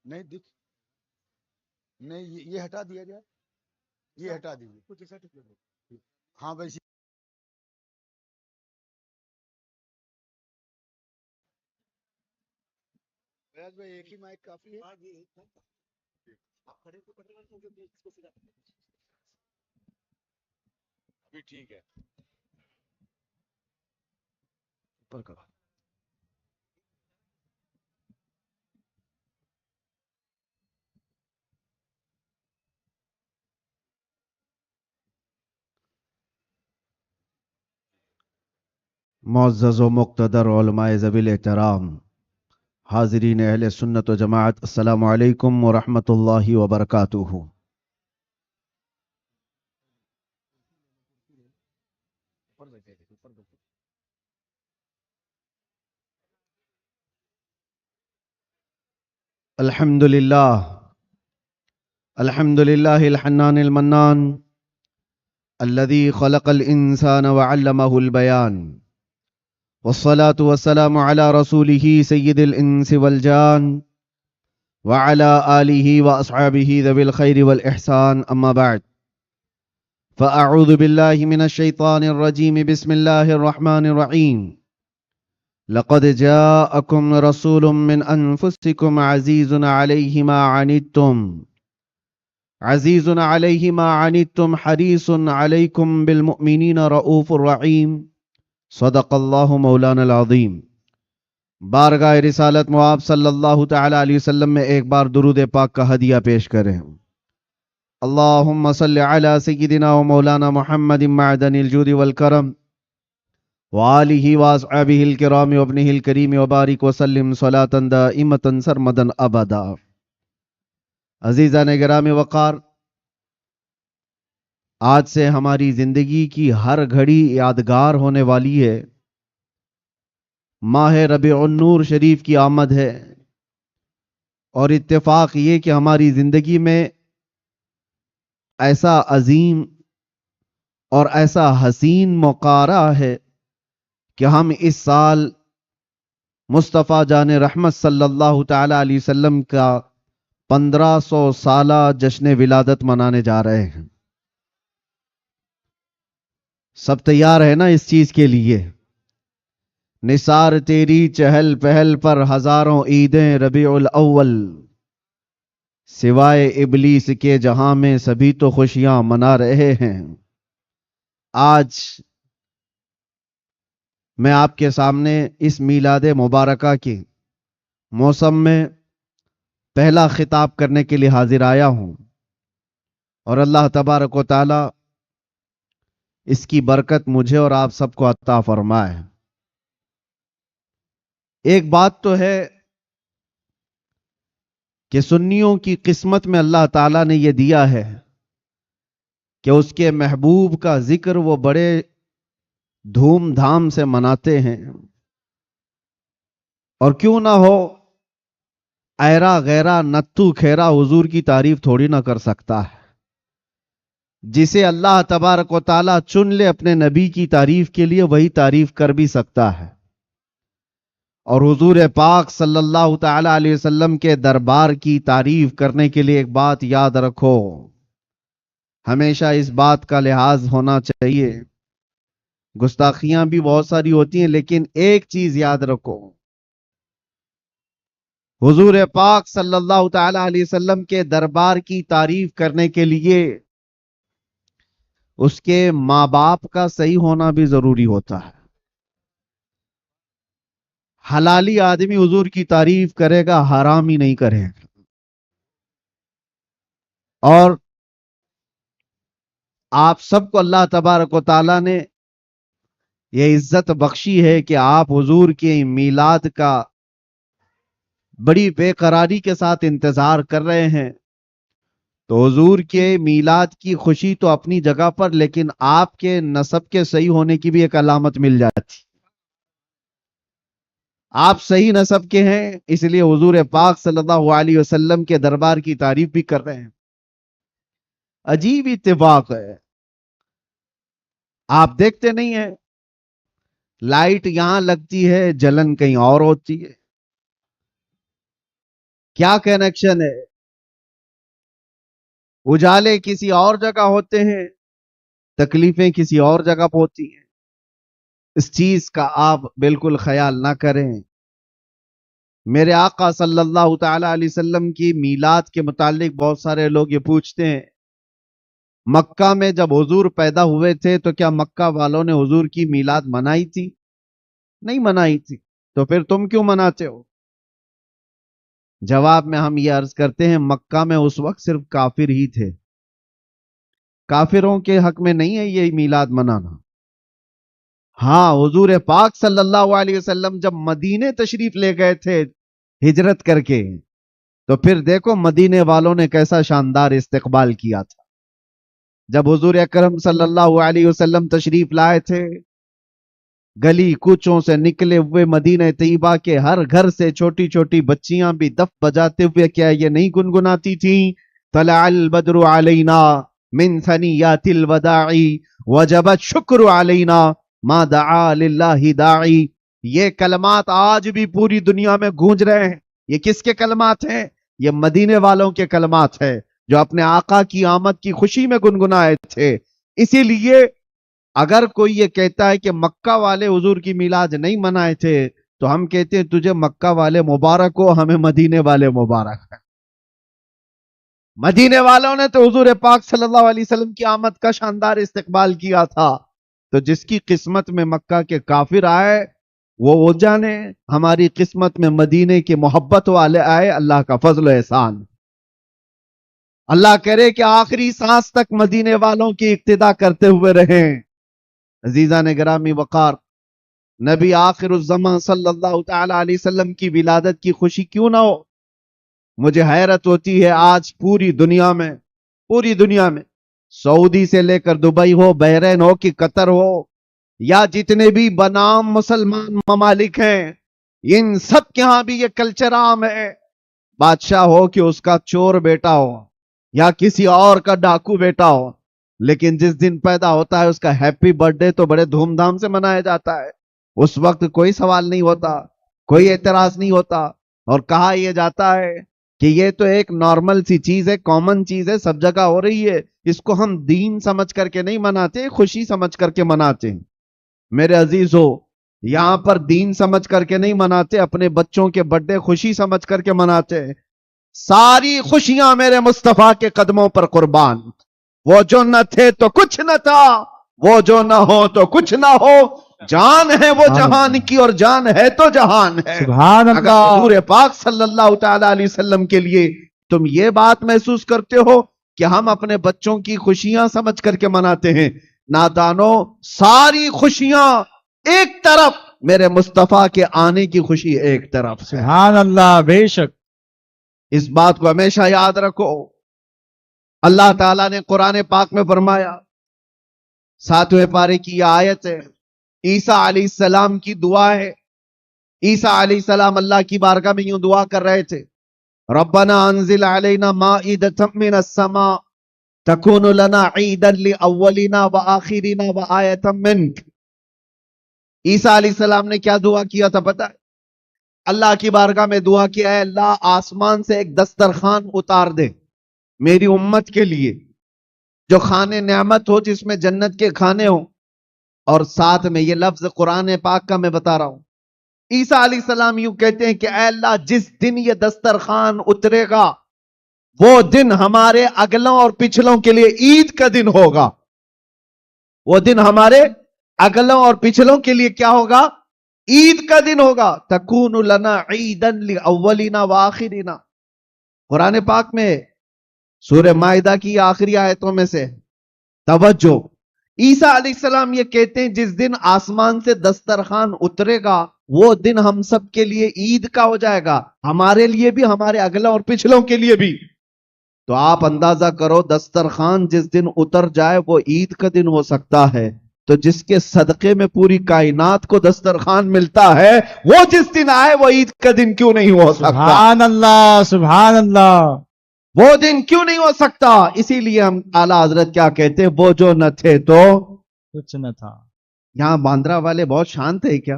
نہیں دکھ نہیں یہ ہٹا دیا جائے، یہ ہٹا دیجیے۔ ہاں بھائی فیاض بھائی ایک ہی مائک کافی ہے۔ ابھی ٹھیک ہے، اوپر کرو۔ معزز و مقتدر علماء ذوی احترام، حاضرین اہل سنت و جماعت، السلام علیکم ورحمۃ اللہ وبرکاتہ۔ الحمد للہ الحنان المنان الذي خلق الانسان وعلمه البيان، والصلاة والسلام على رسوله سید الانس والجان وعلى آلہ واصحابہ ذوی الخیر والاحسان، اما بعد فاعوذ باللہ من الشیطان الرجیم، بسم اللہ الرحمن الرحیم۔ لقد جاءکم رسول من انفسکم عزیز علیہ ما عنتم عزیز علیہ ما عنتم حریص علیکم بالمؤمنین رؤوف الرحیم، صدق اللہ مولانا العظیم۔ بارگاہ رسالت مواب صلی اللہ تعالی علیہ وسلم میں ایک بار درود پاک کا ہدیہ پیش کریں۔ اللہم صلی علی سیدنا و مولانا محمد معدن الجود والکرم وآلہ واصحابہ الکرام وابنہ الکریم وبارک وسلم صلاۃ دائمۃ سرمدا ابدا۔ عزیزان گرامی وقار، آج سے ہماری زندگی کی ہر گھڑی یادگار ہونے والی ہے۔ ماہ ربیع النور شریف کی آمد ہے، اور اتفاق یہ کہ ہماری زندگی میں ایسا عظیم اور ایسا حسین موقع رہا ہے کہ ہم اس سال مصطفیٰ جان رحمت صلی اللہ تعالی علیہ وسلم کا 1500 سالہ جشن ولادت منانے جا رہے ہیں۔ سب تیار ہے نا اس چیز کے لیے؟ نثار تیری چہل پہل پر ہزاروں عیدیں ربیع الاول، سوائے ابلیس کے جہاں میں سبھی تو خوشیاں منا رہے ہیں۔ آج میں آپ کے سامنے اس میلاد مبارکہ کے موسم میں پہلا خطاب کرنے کے لیے حاضر آیا ہوں، اور اللہ تبارک و تعالی اس کی برکت مجھے اور آپ سب کو عطا فرمائے۔ ایک بات تو ہے کہ سنیوں کی قسمت میں اللہ تعالیٰ نے یہ دیا ہے کہ اس کے محبوب کا ذکر وہ بڑے دھوم دھام سے مناتے ہیں، اور کیوں نہ ہو، ایرا غیرہ نتو کھیرا حضور کی تعریف تھوڑی نہ کر سکتا ہے۔ جسے اللہ تبارک و تعالیٰ چن لے اپنے نبی کی تعریف کے لیے، وہی تعریف کر بھی سکتا ہے۔ اور حضور پاک صلی اللہ تعالی علیہ وسلم کے دربار کی تعریف کرنے کے لیے ایک بات یاد رکھو، ہمیشہ اس بات کا لحاظ ہونا چاہیے۔ گستاخیاں بھی بہت ساری ہوتی ہیں، لیکن ایک چیز یاد رکھو، حضور پاک صلی اللہ تعالی علیہ وسلم کے دربار کی تعریف کرنے کے لیے اس کے ماں باپ کا صحیح ہونا بھی ضروری ہوتا ہے۔ حلالی آدمی حضور کی تعریف کرے گا، حرامی نہیں کرے گا۔ اور آپ سب کو اللہ تبارک و تعالیٰ نے یہ عزت بخشی ہے کہ آپ حضور کے میلاد کا بڑی بے قراری کے ساتھ انتظار کر رہے ہیں۔ تو حضور کے میلاد کی خوشی تو اپنی جگہ پر، لیکن آپ کے نسب کے صحیح ہونے کی بھی ایک علامت مل جاتی۔ آپ صحیح نسب کے ہیں، اس لیے حضور پاک صلی اللہ علیہ وسلم کے دربار کی تعریف بھی کر رہے ہیں۔ عجیب اتفاق ہے، آپ دیکھتے نہیں ہیں، لائٹ یہاں لگتی ہے، جلن کہیں اور ہوتی ہے۔ کیا کنیکشن ہے؟ اجالے کسی اور جگہ ہوتے ہیں، تکلیفیں کسی اور جگہ پہ ہوتی ہیں. اس چیز کا آپ بالکل خیال نہ کریں. میرے آقا صلی اللہ تعالی علیہ وسلم کی میلاد کے متعلق بہت سارے لوگ یہ پوچھتے ہیں، مکہ میں جب حضور پیدا ہوئے تھے تو کیا مکہ والوں نے حضور کی میلاد منائی تھی؟ نہیں منائی تھی. تو پھر تم کیوں مناتے ہو؟ جواب میں ہم یہ عرض کرتے ہیں، مکہ میں اس وقت صرف کافر ہی تھے. کافروں کے حق میں نہیں ہے یہ میلاد منانا. ہاں، حضور پاک صلی اللہ علیہ وسلم جب مدینے تشریف لے گئے تھے ہجرت کر کے، تو پھر دیکھو مدینے والوں نے کیسا شاندار استقبال کیا تھا. جب حضور اکرم صلی اللہ علیہ وسلم تشریف لائے تھے، گلی کوچوں سے نکلے ہوئے مدینہ طیبہ کے ہر گھر سے چھوٹی چھوٹی بچیاں بھی دف بجاتے ہوئے کیا یہ نہیں گنگناتی تھیں؟ طلع البدر علینا من ثنیات الوداع وجب الشکر علینا ما دعا للہ داعی. یہ کلمات آج بھی پوری دنیا میں گونج رہے ہیں. یہ کس کے کلمات ہیں؟ یہ مدینے والوں کے کلمات ہیں جو اپنے آقا کی آمد کی خوشی میں گنگنائے تھے. اسی لیے اگر کوئی یہ کہتا ہے کہ مکہ والے حضور کی میلاد نہیں منائے تھے، تو ہم کہتے ہیں تجھے مکہ والے مبارک ہو، ہمیں مدینے والے مبارک ہیں. مدینے والوں نے تو حضور پاک صلی اللہ علیہ وسلم کی آمد کا شاندار استقبال کیا تھا. تو جس کی قسمت میں مکہ کے کافر آئے وہ جانے، ہماری قسمت میں مدینے کے محبت والے آئے. اللہ کا فضل و احسان. اللہ کرے کہ آخری سانس تک مدینے والوں کی اقتدا کرتے ہوئے رہیں. عزیزان گرامی وقار، نبی آخر الزمان صلی اللہ تعالی علیہ وسلم کی ولادت کی خوشی کیوں نہ ہو؟ مجھے حیرت ہوتی ہے آج پوری دنیا میں سعودی سے لے کر دبئی ہو، بحرین ہو کہ قطر ہو، یا جتنے بھی بنام مسلمان ممالک ہیں، ان سب کے ہاں بھی یہ کلچر عام ہے. بادشاہ ہو کہ اس کا چور بیٹا ہو یا کسی اور کا ڈاکو بیٹا ہو، لیکن جس دن پیدا ہوتا ہے اس کا ہیپی برتھ ڈے تو بڑے دھوم دھام سے منایا جاتا ہے. اس وقت کوئی سوال نہیں ہوتا، کوئی اعتراض نہیں ہوتا، اور کہا یہ جاتا ہے کہ یہ تو ایک نارمل سی چیز ہے، کامن چیز ہے، سب جگہ ہو رہی ہے، اس کو ہم دین سمجھ کر کے نہیں مناتے، خوشی سمجھ کر کے مناتے ہیں. میرے عزیزو، یہاں پر دین سمجھ کر کے نہیں مناتے، اپنے بچوں کے برتھ ڈے خوشی سمجھ کر کے مناتے ہیں. ساری خوشیاں میرے مصطفیٰ کے قدموں پر قربان. وہ جو نہ تھے تو کچھ نہ تھا، وہ جو نہ ہو تو کچھ نہ ہو، جان ہے وہ جہان کی اور جان ہے تو جہان ہے. سبحان اگر اللہ. حضور پاک صلی اللہ تعالی علیہ وسلم کے لیے تم یہ بات محسوس کرتے ہو کہ ہم اپنے بچوں کی خوشیاں سمجھ کر کے مناتے ہیں، نادانو، ساری خوشیاں ایک طرف، میرے مصطفیٰ کے آنے کی خوشی ایک طرف. سبحان اللہ. بے شک. اس بات کو ہمیشہ یاد رکھو. اللہ تعالیٰ نے قرآن پاک میں فرمایا، 7ویں پارے کی یہ آیت ہے، عیسیٰ علیہ السلام کی دعا ہے. عیسیٰ علیہ السلام اللہ کی بارگاہ میں یوں دعا کر رہے تھے، ربنا انزل علینا مائدۃ من السماء تکون لنا عیدا لاولنا وآخرنا وآیۃ منک. عیسیٰ علیہ السلام نے کیا دعا کیا تھا پتہ ہے؟ اللہ کی بارگاہ میں دعا کیا ہے، اللہ آسمان سے ایک دسترخوان اتار دے میری امت کے لیے، جو خانے نعمت ہو، جس میں جنت کے کھانے ہوں. اور ساتھ میں یہ لفظ قرآن پاک کا میں بتا رہا ہوں. عیسیٰ علیہ السلام یوں کہتے ہیں کہ اے اللہ، جس دن یہ دسترخوان اترے گا وہ دن ہمارے اگلوں اور پچھلوں کے لیے عید کا دن ہوگا. وہ دن ہمارے اگلوں اور پچھلوں کے لیے کیا ہوگا؟ عید کا دن ہوگا. تکون لنا عیدا لاولنا وآخرنا. قرآن پاک میں سورہ مائدہ کی آخری آیتوں میں سے توجہ. عیسیٰ علیہ السلام یہ کہتے ہیں جس دن آسمان سے دسترخوان اترے گا وہ دن ہم سب کے لیے عید کا ہو جائے گا، ہمارے لیے بھی، ہمارے اگلوں اور پچھلوں کے لیے بھی. تو آپ اندازہ کرو، دسترخوان جس دن اتر جائے وہ عید کا دن ہو سکتا ہے، تو جس کے صدقے میں پوری کائنات کو دسترخوان ملتا ہے، وہ جس دن آئے وہ عید کا دن کیوں نہیں ہو سکتا؟ سبحان اللہ. سبحان اللہ. وہ دن کیوں نہیں ہو سکتا؟ اسی لیے ہم اعلیٰ حضرت کیا کہتے ہیں، وہ جو نہ تھے تو کچھ نہ تھا. یہاں باندرا والے بہت شانت ہے کیا؟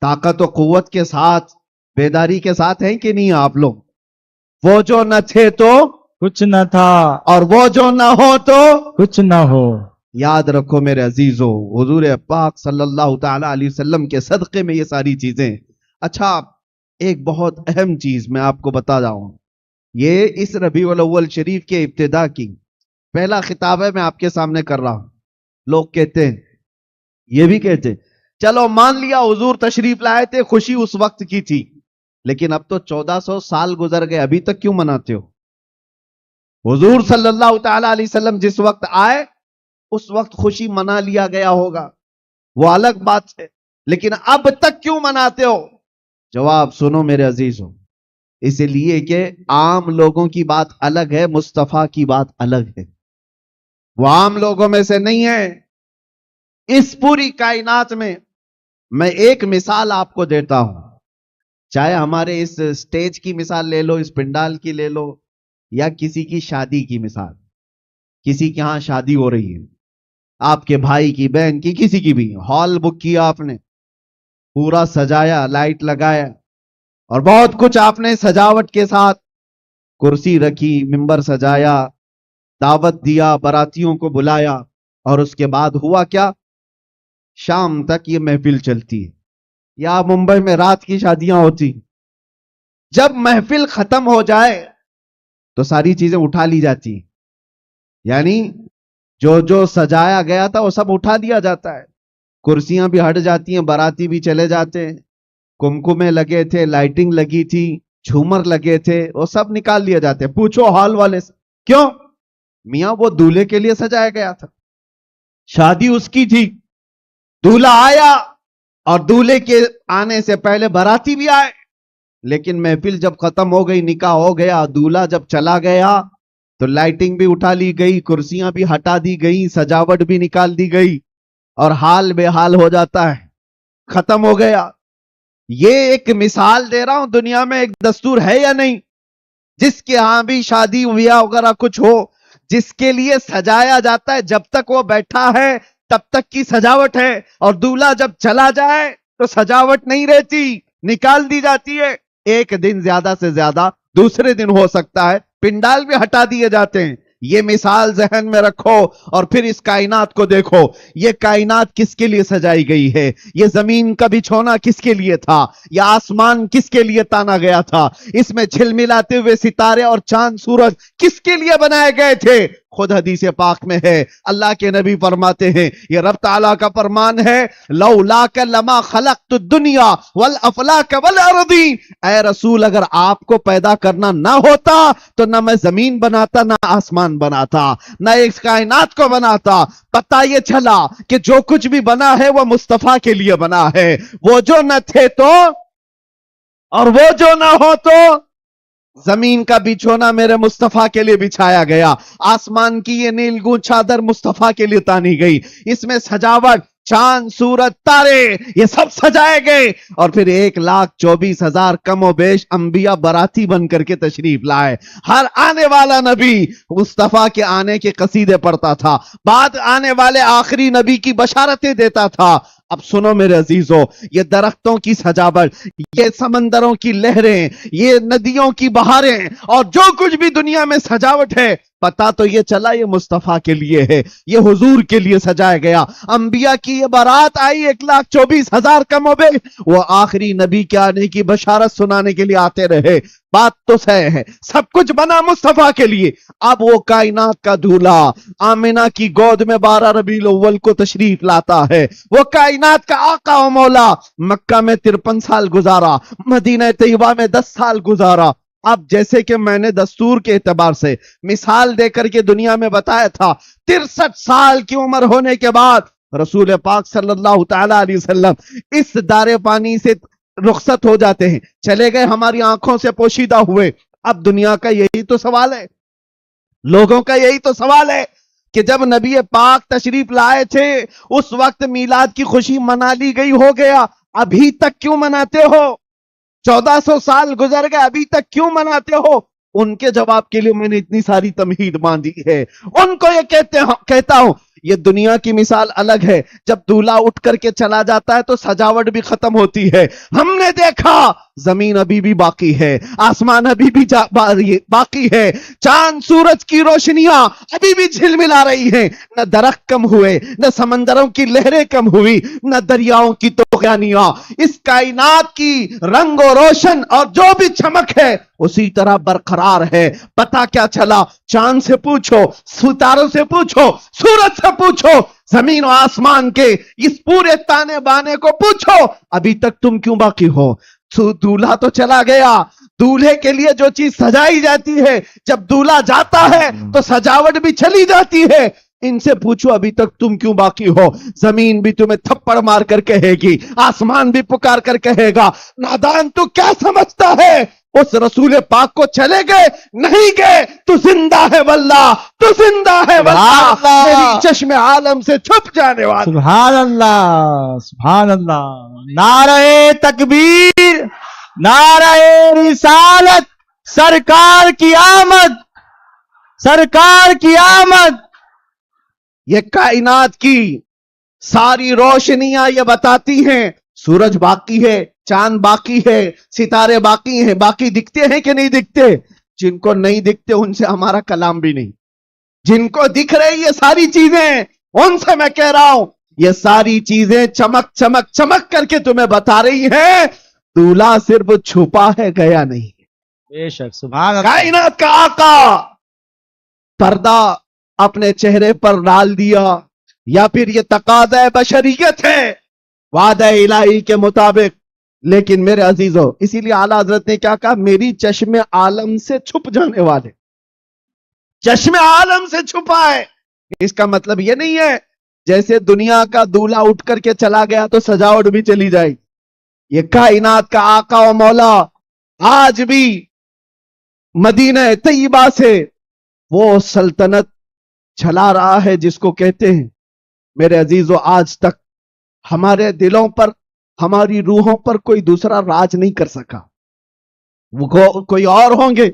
طاقت و قوت کے ساتھ بیداری کے ساتھ ہیں کہ نہیں آپ لوگ؟ وہ جو نہ تھے تو کچھ نہ تھا اور وہ جو نہ ہو تو کچھ نہ ہو. یاد رکھو میرے عزیزو، حضور پاک صلی اللہ تعالی علیہ وسلم کے صدقے میں یہ ساری چیزیں. اچھا، ایک بہت اہم چیز میں آپ کو بتا جاؤں، یہ اس ربیع الاول شریف کے ابتدا کی پہلا خطاب ہے، میں آپ کے سامنے کر رہا ہوں. لوگ کہتے ہیں، یہ بھی کہتے ہیں، چلو مان لیا حضور تشریف لائے تھے، خوشی اس وقت کی تھی، لیکن اب تو 1400 سال گزر گئے، ابھی تک کیوں مناتے ہو؟ حضور صلی اللہ تعالی علیہ وسلم جس وقت آئے اس وقت خوشی منا لیا گیا ہوگا، وہ الگ بات ہے، لیکن اب تک کیوں مناتے ہو؟ جواب سنو میرے عزیزوں، اس لیے کہ عام لوگوں کی بات الگ ہے، مصطفیٰ کی بات الگ ہے. وہ عام لوگوں میں سے نہیں ہے. اس پوری کائنات میں میں ایک مثال آپ کو دیتا ہوں، چاہے ہمارے اس سٹیج کی مثال لے لو، اس پنڈال کی لے لو، یا کسی کی شادی کی مثال. کسی کے ہاں شادی ہو رہی ہے، آپ کے بھائی کی، بہن کی، کسی کی بھی، ہال بک کیا آپ نے، پورا سجایا، لائٹ لگایا اور بہت کچھ آپ نے سجاوٹ کے ساتھ، کرسی رکھی، ممبر سجایا، دعوت دیا، براتیوں کو بلایا، اور اس کے بعد ہوا کیا؟ شام تک یہ محفل چلتی ہے. یا ممبئی میں رات کی شادیاں ہوتی، جب محفل ختم ہو جائے تو ساری چیزیں اٹھا لی جاتی، یعنی جو جو سجایا گیا تھا وہ سب اٹھا دیا جاتا ہے، کرسیاں بھی ہٹ جاتی ہیں، باراتی بھی چلے جاتے ہیں، کمکمے لگے تھے، لائٹنگ لگی تھی، جھومر لگے تھے، وہ سب نکال لیے جاتے ہیں. پوچھو ہال والے سے، کیوں؟ میاں وہ دولہے کے لیے سجایا گیا تھا، شادی اس کی تھی، دولہا آیا اور دولہے کے آنے سے پہلے باراتی بھی آئے، لیکن محفل جب ختم ہو گئی، نکاح ہو گیا، دولہا جب چلا گیا تو لائٹنگ بھی اٹھا لی گئی، کرسیاں بھی ہٹا دی گئی، سجاوٹ بھی نکال دی گئی، اور حال بے حال ہو جاتا ہے، ختم ہو گیا. یہ ایک مثال دے رہا ہوں، دنیا میں ایک دستور ہے یا نہیں؟ جس کے ہاں بھی شادی ویا وغیرہ کچھ ہو، جس کے لیے سجایا جاتا ہے، جب تک وہ بیٹھا ہے تب تک کی سجاوٹ ہے، اور دولہا جب چلا جائے تو سجاوٹ نہیں رہتی، نکال دی جاتی ہے. ایک دن زیادہ سے زیادہ دوسرے دن ہو سکتا ہے، پنڈال بھی ہٹا دیے جاتے ہیں. یہ مثال ذہن میں رکھو اور پھر اس کائنات کو دیکھو. یہ کائنات کس کے لیے سجائی گئی ہے؟ یہ زمین کا بچھونا کس کے لیے تھا؟ یہ آسمان کس کے لیے تانا گیا تھا؟ اس میں جھلملاتے ہوئے ستارے اور چاند سورج کس کے لیے بنائے گئے تھے؟ خود حدیث پاک میں ہے، اللہ کے نبی فرماتے ہیں، یہ رب تعالیٰ کا فرمان ہے، لولاک لما خلقت الدنیا والافلاک والارضین. اے رسول، اگر آپ کو پیدا کرنا نہ ہوتا تو نہ میں زمین بناتا، نہ آسمان بناتا، نہ اس کائنات کو بناتا. پتہ یہ چلا کہ جو کچھ بھی بنا ہے وہ مصطفیٰ کے لیے بنا ہے. وہ جو نہ تھے تو اور وہ جو نہ ہو تو زمین کا بچھونا میرے مصطفیٰ کے لیے بچھایا گیا، آسمان کی یہ نیلگون چادر مصطفیٰ کے لیے تانی گئی، اس میں سجاوٹ، چاند سورج تارے یہ سب سجائے گئے، اور پھر 1,24,000 کم و بیش انبیاء براتی بن کر کے تشریف لائے. ہر آنے والا نبی مصطفیٰ کے آنے کے قصیدے پڑھتا تھا، بعد آنے والے آخری نبی کی بشارتیں دیتا تھا. اب سنو میرے عزیزو، یہ درختوں کی سجاوٹ، یہ سمندروں کی لہریں، یہ ندیوں کی بہاریں، اور جو کچھ بھی دنیا میں سجاوٹ ہے، پتا تو یہ چلا یہ مصطفیٰ کے لیے ہے، یہ حضور کے لیے سجایا گیا. انبیاء کی یہ بارات آئی 1,24,000 کم و بیش، وہ آخری نبی کے آنے کی بشارت سنانے کے لیے آتے رہے. بات تو صحیح ہے، سب کچھ بنا مصطفیٰ کے لیے. اب وہ کائنات کا دولہا آمنہ کی گود میں 12 ربیع الاول کو تشریف لاتا ہے. وہ کائنات کا آقا و مولا مکہ میں 53 سال گزارا، مدینہ طیبہ میں 10 سال گزارا. اب جیسے کہ میں نے دستور کے اعتبار سے مثال دے کر کے دنیا میں بتایا تھا، 63 سال کی عمر ہونے کے بعد رسول پاک صلی اللہ تعالی علیہ وسلم اس دار پانی سے رخصت ہو جاتے ہیں، چلے گئے، ہماری آنکھوں سے پوشیدہ ہوئے. اب دنیا کا یہی تو سوال ہے، لوگوں کا یہی تو سوال ہے کہ جب نبی پاک تشریف لائے تھے اس وقت میلاد کی خوشی منا لی گئی، ہو گیا، ابھی تک کیوں مناتے ہو؟ 1400 سال گزر گئے، ابھی تک کیوں مناتے ہو؟ ان کے جواب کے لیے میں نے اتنی ساری تمہید باندھی ہے. ان کو یہ کہتا ہوں، یہ دنیا کی مثال الگ ہے. جب دولہا اٹھ کر کے چلا جاتا ہے تو سجاوٹ بھی ختم ہوتی ہے. ہم نے دیکھا زمین ابھی بھی باقی ہے, آسمان ابھی بھی باقی ہے, چاند سورج کی روشنیاں ابھی بھی جھلملا رہی ہیں, نہ درخت کم ہوئے, نہ سمندروں کی لہریں کم ہوئی, نہ دریاؤں کی طغیانیاں. اس کائنات کی رنگ و روشن اور جو بھی چمک ہے اسی طرح برقرار ہے. پتہ کیا چلا؟ چاند سے پوچھو, ستاروں سے پوچھو, سورج سے پوچھو, زمین و آسمان کے اس پورے تانے بانے کو پوچھو, ابھی تک تم کیوں باقی ہو؟ دولہا تو چلا گیا, دولہے کے لیے جو چیز سجائی جاتی ہے جب دولہا جاتا ہے تو سجاوٹ بھی چلی جاتی ہے. ان سے پوچھو ابھی تک تم کیوں باقی ہو؟ زمین بھی تمہیں تھپڑ مار کر کہے گی, آسمان بھی پکار کر کہے گا, نادان تو کیا سمجھتا ہے؟ اس رسول پاک کو چلے گئے نہیں گئے, تو زندہ ہے واللہ, تو زندہ ہے واللہ, میری چشم عالم سے چھپ جانے والا. سبحان اللہ, سبحان اللہ. نعرہ تکبیر, نعرہ رسالت, سرکار کی آمد, سرکار کی آمد. یہ کائنات کی ساری روشنیاں یہ بتاتی ہیں سورج باقی ہے, چاند باقی ہے, ستارے باقی ہیں. باقی دکھتے ہیں کہ نہیں دکھتے؟ جن کو نہیں دکھتے ان سے ہمارا کلام بھی نہیں. جن کو دکھ رہی یہ ساری چیزیں, ان سے میں کہہ رہا ہوں یہ ساری چیزیں چمک چمک چمک کر کے تمہیں بتا رہی ہیں دولہا صرف چھپا ہے, گیا نہیں. بے شک, سبحان اللہ. کائنات کا آقا پردہ اپنے چہرے پر ڈال دیا, یا پھر یہ تقاضا بشریت ہے وعدہ الہی کے مطابق. لیکن میرے عزیزو, اسی لیے اعلیٰ حضرت نے کیا کہا؟ میری چشم عالم سے چھپ جانے والے. چشم عالم سے چھپا ہے. اس کا مطلب یہ نہیں ہے جیسے دنیا کا دولہا اٹھ کر کے چلا گیا تو سجاوٹ بھی چلی جائے. یہ کائنات کا آقا و مولا آج بھی مدینہ طیبہ سے وہ سلطنت چلا رہا ہے جس کو کہتے ہیں میرے عزیزو آج تک ہمارے دلوں پر, ہماری روحوں پر کوئی دوسرا راج نہیں کر سکا. وہ کوئی اور ہوں گے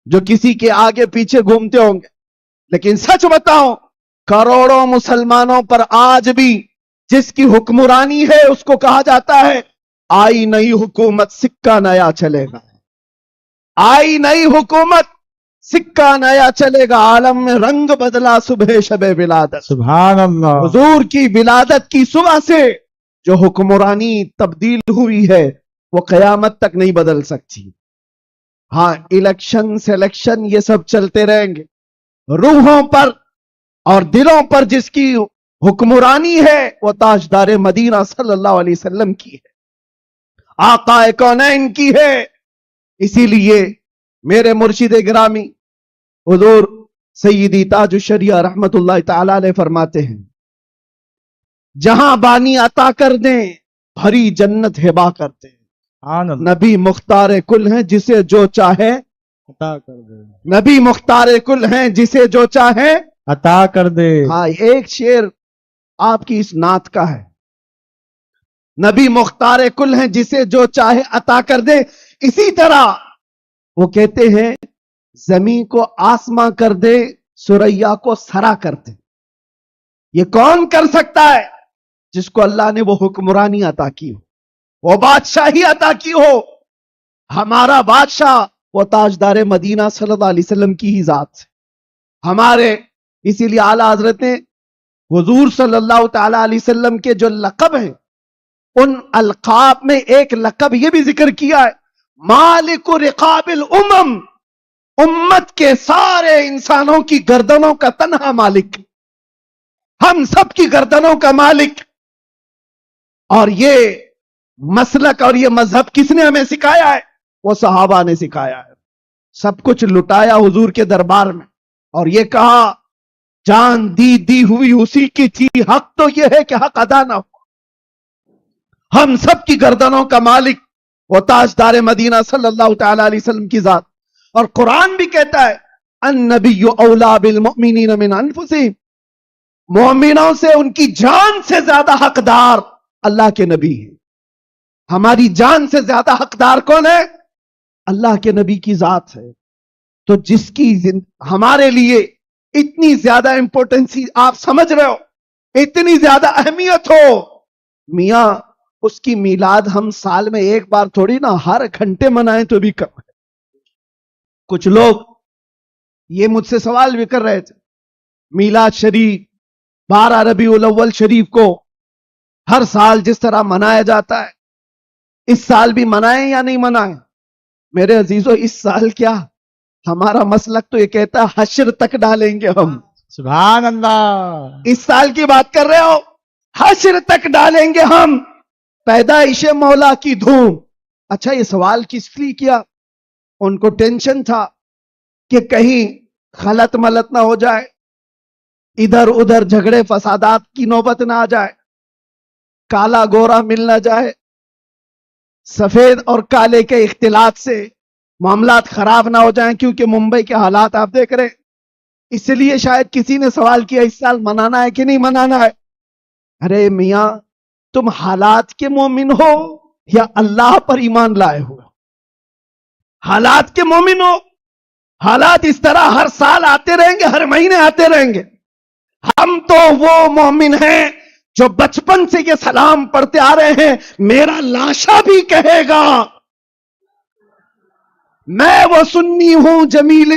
جو کسی کے آگے پیچھے گھومتے ہوں گے, لیکن سچ بتاؤں کروڑوں مسلمانوں پر آج بھی جس کی حکمرانی ہے اس کو کہا جاتا ہے آئی نئی حکومت سکہ نیا چلے گا. آئی نئی حکومت سکہ نیا چلے گا. عالم میں رنگ بدلا صبح شب ولادت. سبحان اللہ. حضور کی ولادت کی صبح سے جو حکمرانی تبدیل ہوئی ہے وہ قیامت تک نہیں بدل سکتی. ہاں, الیکشن سلیکشن یہ سب چلتے رہیں گے. روحوں پر اور دلوں پر جس کی حکمرانی ہے وہ تاجدار مدینہ صلی اللہ علیہ وسلم کی ہے, آقا کونین کی ہے. اسی لیے میرے مرشد گرامی حضور سیدی تاج الشریعہ رحمت اللہ تعالی علیہ فرماتے ہیں جہاں بانی عطا کر دیں بھری جنت ہبا کرتے ہیں. سبحان اللہ. نبی مختار کل ہیں جسے جو چاہے عطا کر دے, نبی مختار کل ہیں جسے جو چاہے عطا کر دے. ہاں, ایک شعر آپ کی اس نعت کا ہے, نبی مختار کل ہیں جسے جو چاہے عطا کر دے. اسی طرح وہ کہتے ہیں زمین کو آسماں کر دے, سریا کو سرا کر دے. یہ کون کر سکتا ہے؟ جس کو اللہ نے وہ حکمرانی عطا کی ہو, وہ بادشاہی عطا کی ہو. ہمارا بادشاہ وہ تاجدار مدینہ صلی اللہ علیہ وسلم کی ہی ذات ہے ہمارے. اسی لیے اعلیٰ حضرت نے حضور صلی اللہ تعالی علیہ وسلم کے جو لقب ہیں ان القاب میں ایک لقب یہ بھی ذکر کیا ہے مالک رقاب الامم, امت کے سارے انسانوں کی گردنوں کا تنہا مالک, ہم سب کی گردنوں کا مالک. اور یہ مسلک اور یہ مذہب کس نے ہمیں سکھایا ہے؟ وہ صحابہ نے سکھایا ہے. سب کچھ لٹایا حضور کے دربار میں اور یہ کہا جان دی ہوئی اسی کی تھی, حق تو یہ ہے کہ حق ادا نہ ہو. ہم سب کی گردنوں کا مالک وہ تاجدار مدینہ صلی اللہ تعالی علیہ وسلم کی ذات. اور قرآن بھی کہتا ہے النبی اولا بالمؤمنین من انفسہم, مومنوں سے ان کی جان سے زیادہ حقدار اللہ کے نبی ہیں. ہماری جان سے زیادہ حقدار کون ہے؟ اللہ کے نبی کی ذات ہے. تو جس کی ہمارے لیے اتنی زیادہ امپورٹنسی آپ سمجھ رہے ہو, اتنی زیادہ اہمیت ہو, میاں اس کی میلاد ہم سال میں ایک بار تھوڑی نا ہر گھنٹے منائیں تو بھی کم ہے. کچھ لوگ یہ مجھ سے سوال بھی کر رہے تھے، میلاد شریف 12 ربیع الاول شریف کو ہر سال جس طرح منایا جاتا ہے اس سال بھی منائیں یا نہیں منائیں؟ میرے عزیزو، اس سال کیا، ہمارا مسلک تو یہ کہتا ہے حشر تک ڈالیں گے ہم. سبحان اللہ. اس سال کی بات کر رہے ہو، حشر تک ڈالیں گے ہم پیدائش مولا کی دھوم. اچھا، یہ سوال کس لیے کیا؟ ان کو ٹینشن تھا کہ کہیں غلط ملت نہ ہو جائے، ادھر ادھر جھگڑے فسادات کی نوبت نہ آ جائے، کالا گورا مل نہ جائے، سفید اور کالے کے اختلاط سے معاملات خراب نہ ہو جائیں، کیونکہ ممبئی کے حالات آپ دیکھ رہے. اس لیے شاید کسی نے سوال کیا اس سال منانا ہے کہ نہیں منانا ہے. ارے میاں، تم حالات کے مومن ہو یا اللہ پر ایمان لائے ہو؟ حالات کے مومن ہو. حالات اس طرح ہر سال آتے رہیں گے، ہر مہینے آتے رہیں گے. ہم تو وہ مومن ہیں جو بچپن سے یہ سلام پڑھتے آ رہے ہیں، میرا لاشا بھی کہے گا میں وہ سنی ہوں جمیل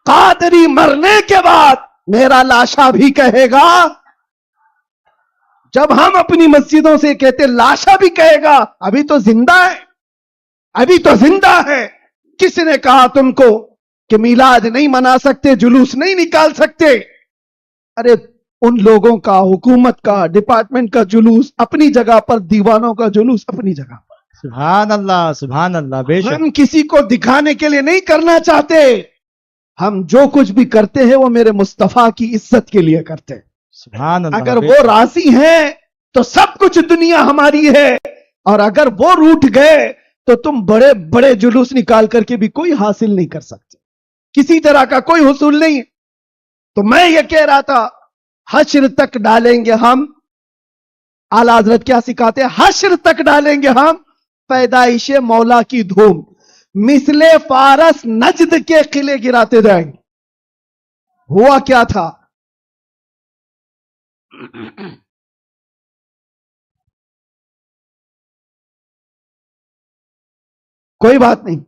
قادری، مرنے کے بعد میرا لاشا بھی کہے گا. جب ہم اپنی مسجدوں سے کہتے لاشا بھی کہے گا، ابھی تو زندہ ہے، ابھی تو زندہ ہے. کس نے کہا تم کو کہ میلاد نہیں منا سکتے، جلوس نہیں نکال سکتے؟ ارے ان لوگوں کا، حکومت کا، ڈپارٹمنٹ کا جلوس اپنی جگہ پر، دیوانوں کا جلوس اپنی جگہ پر. سبحان اللہ. سبحان اللہ. بے شک. ہم کسی کو دکھانے کے لیے نہیں کرنا چاہتے. ہم جو کچھ بھی کرتے ہیں وہ میرے مصطفیٰ کی عزت کے لیے کرتے ہیں. سبحان اللہ. اگر بے وہ شک. راضی ہیں تو سب کچھ دنیا ہماری ہے، اور اگر وہ روٹھ گئے تو تم بڑے بڑے جلوس نکال کر کے بھی کوئی حاصل نہیں کر سکتے، کسی طرح کا کوئی حصول نہیں. تو میں یہ کہہ رہا تھا حشر تک ڈالیں گے ہم. اعلیٰ حضرت کیا سکھاتے ہیں؟ حشر تک ڈالیں گے ہم پیدائش مولا کی دھوم. مثل فارس نجد کے قلعے گراتے جائیں گے. ہوا کیا تھا؟ کوئی بات نہیں،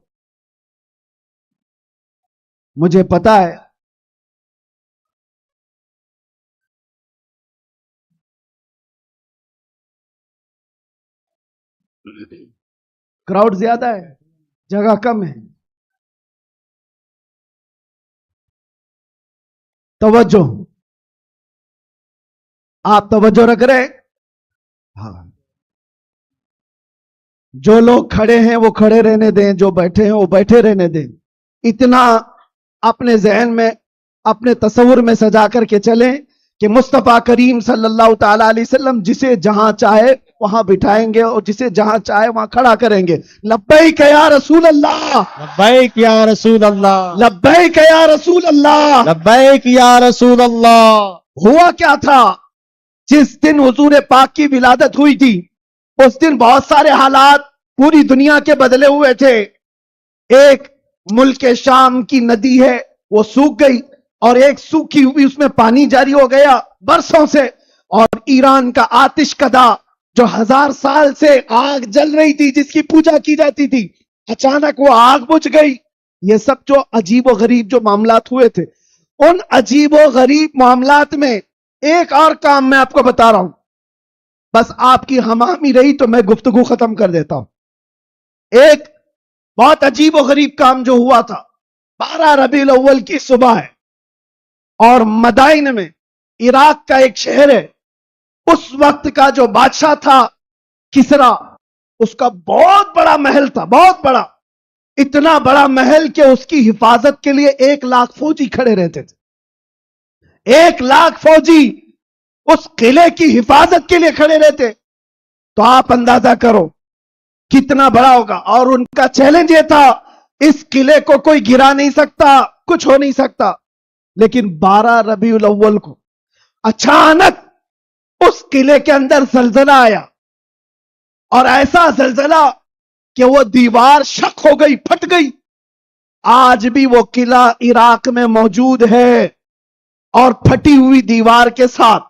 مجھے پتا ہے کراؤڈ زیادہ ہے، جگہ کم ہے. توجہ، آپ توجہ رکھ رہے؟ ہاں. جو لوگ کھڑے ہیں وہ کھڑے رہنے دیں، جو بیٹھے ہیں وہ بیٹھے رہنے دیں. اتنا اپنے ذہن میں، اپنے تصور میں سجا کر کے چلیں کہ مصطفیٰ کریم صلی اللہ تعالی علیہ وسلم جسے جہاں چاہے وہاں بٹھائیں گے اور جسے جہاں چاہے وہاں کھڑا کریں گے. لبیک یا رسول اللہ، لبیک یا رسول اللہ. لبیک یا رسول اللہ. لبیک یا رسول اللہ. ہوا کیا تھا؟ جس دن حضور پاک کی ولادت ہوئی تھی اس دن بہت سارے حالات پوری دنیا کے بدلے ہوئے تھے. ایک ملک شام کی ندی ہے وہ سوکھ گئی، اور ایک سوکھی ہوئی اس میں پانی جاری ہو گیا برسوں سے. اور ایران کا آتش کدا جو 1000 سال سے آگ جل رہی تھی، جس کی پوجا کی جاتی تھی، اچانک وہ آگ بجھ گئی. یہ سب جو عجیب و غریب جو معاملات ہوئے تھے، ان عجیب و غریب معاملات میں ایک اور کام میں آپ کو بتا رہا ہوں. بس آپ کی ہماہمی رہی تو میں گفتگو ختم کر دیتا ہوں. ایک بہت عجیب و غریب کام جو ہوا تھا، 12 ربیع الاول کی صبح ہے، اور مدائن میں، عراق کا ایک شہر ہے، اس وقت کا جو بادشاہ تھا کسرا، اس کا بہت بڑا محل تھا، بہت بڑا. اتنا بڑا محل کہ اس کی حفاظت کے لیے 1 لاکھ فوجی کھڑے رہتے تھے. 1 لاکھ فوجی اس قلعے کی حفاظت کے لیے کھڑے رہتے. تو آپ اندازہ کرو کتنا بڑا ہوگا. اور ان کا چیلنج یہ تھا اس قلعے کو کوئی گرا نہیں سکتا، کچھ ہو نہیں سکتا. لیکن 12 ربیع الاول کو اچانک اس قلعے کے اندر زلزلہ آیا، اور ایسا زلزلہ کہ وہ دیوار شق ہو گئی، پھٹ گئی. آج بھی وہ قلعہ عراق میں موجود ہے، اور پھٹی ہوئی دیوار کے ساتھ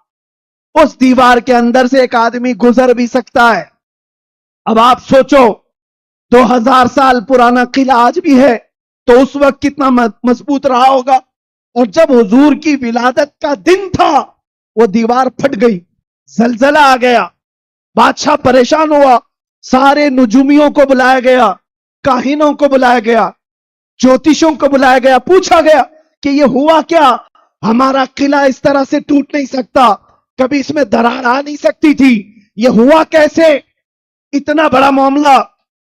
اس دیوار کے اندر سے ایک آدمی گزر بھی سکتا ہے. اب آپ سوچو 2000 سال پرانا قلعہ آج بھی ہے تو اس وقت کتنا مضبوط رہا ہوگا. اور جب حضور کی ولادت کا دن تھا وہ دیوار پھٹ گئی, زلزلہ آ گیا, بادشاہ پریشان ہوا, سارے نجومیوں کو بلایا گیا, کاہنوں کو بلایا گیا, جوتشوں کو بلایا گیا, پوچھا گیا کہ یہ ہوا کیا؟ ہمارا قلعہ اس طرح سے ٹوٹ نہیں سکتا, کبھی اس میں درار آ نہیں سکتی تھی, یہ ہوا کیسے؟ اتنا بڑا معاملہ.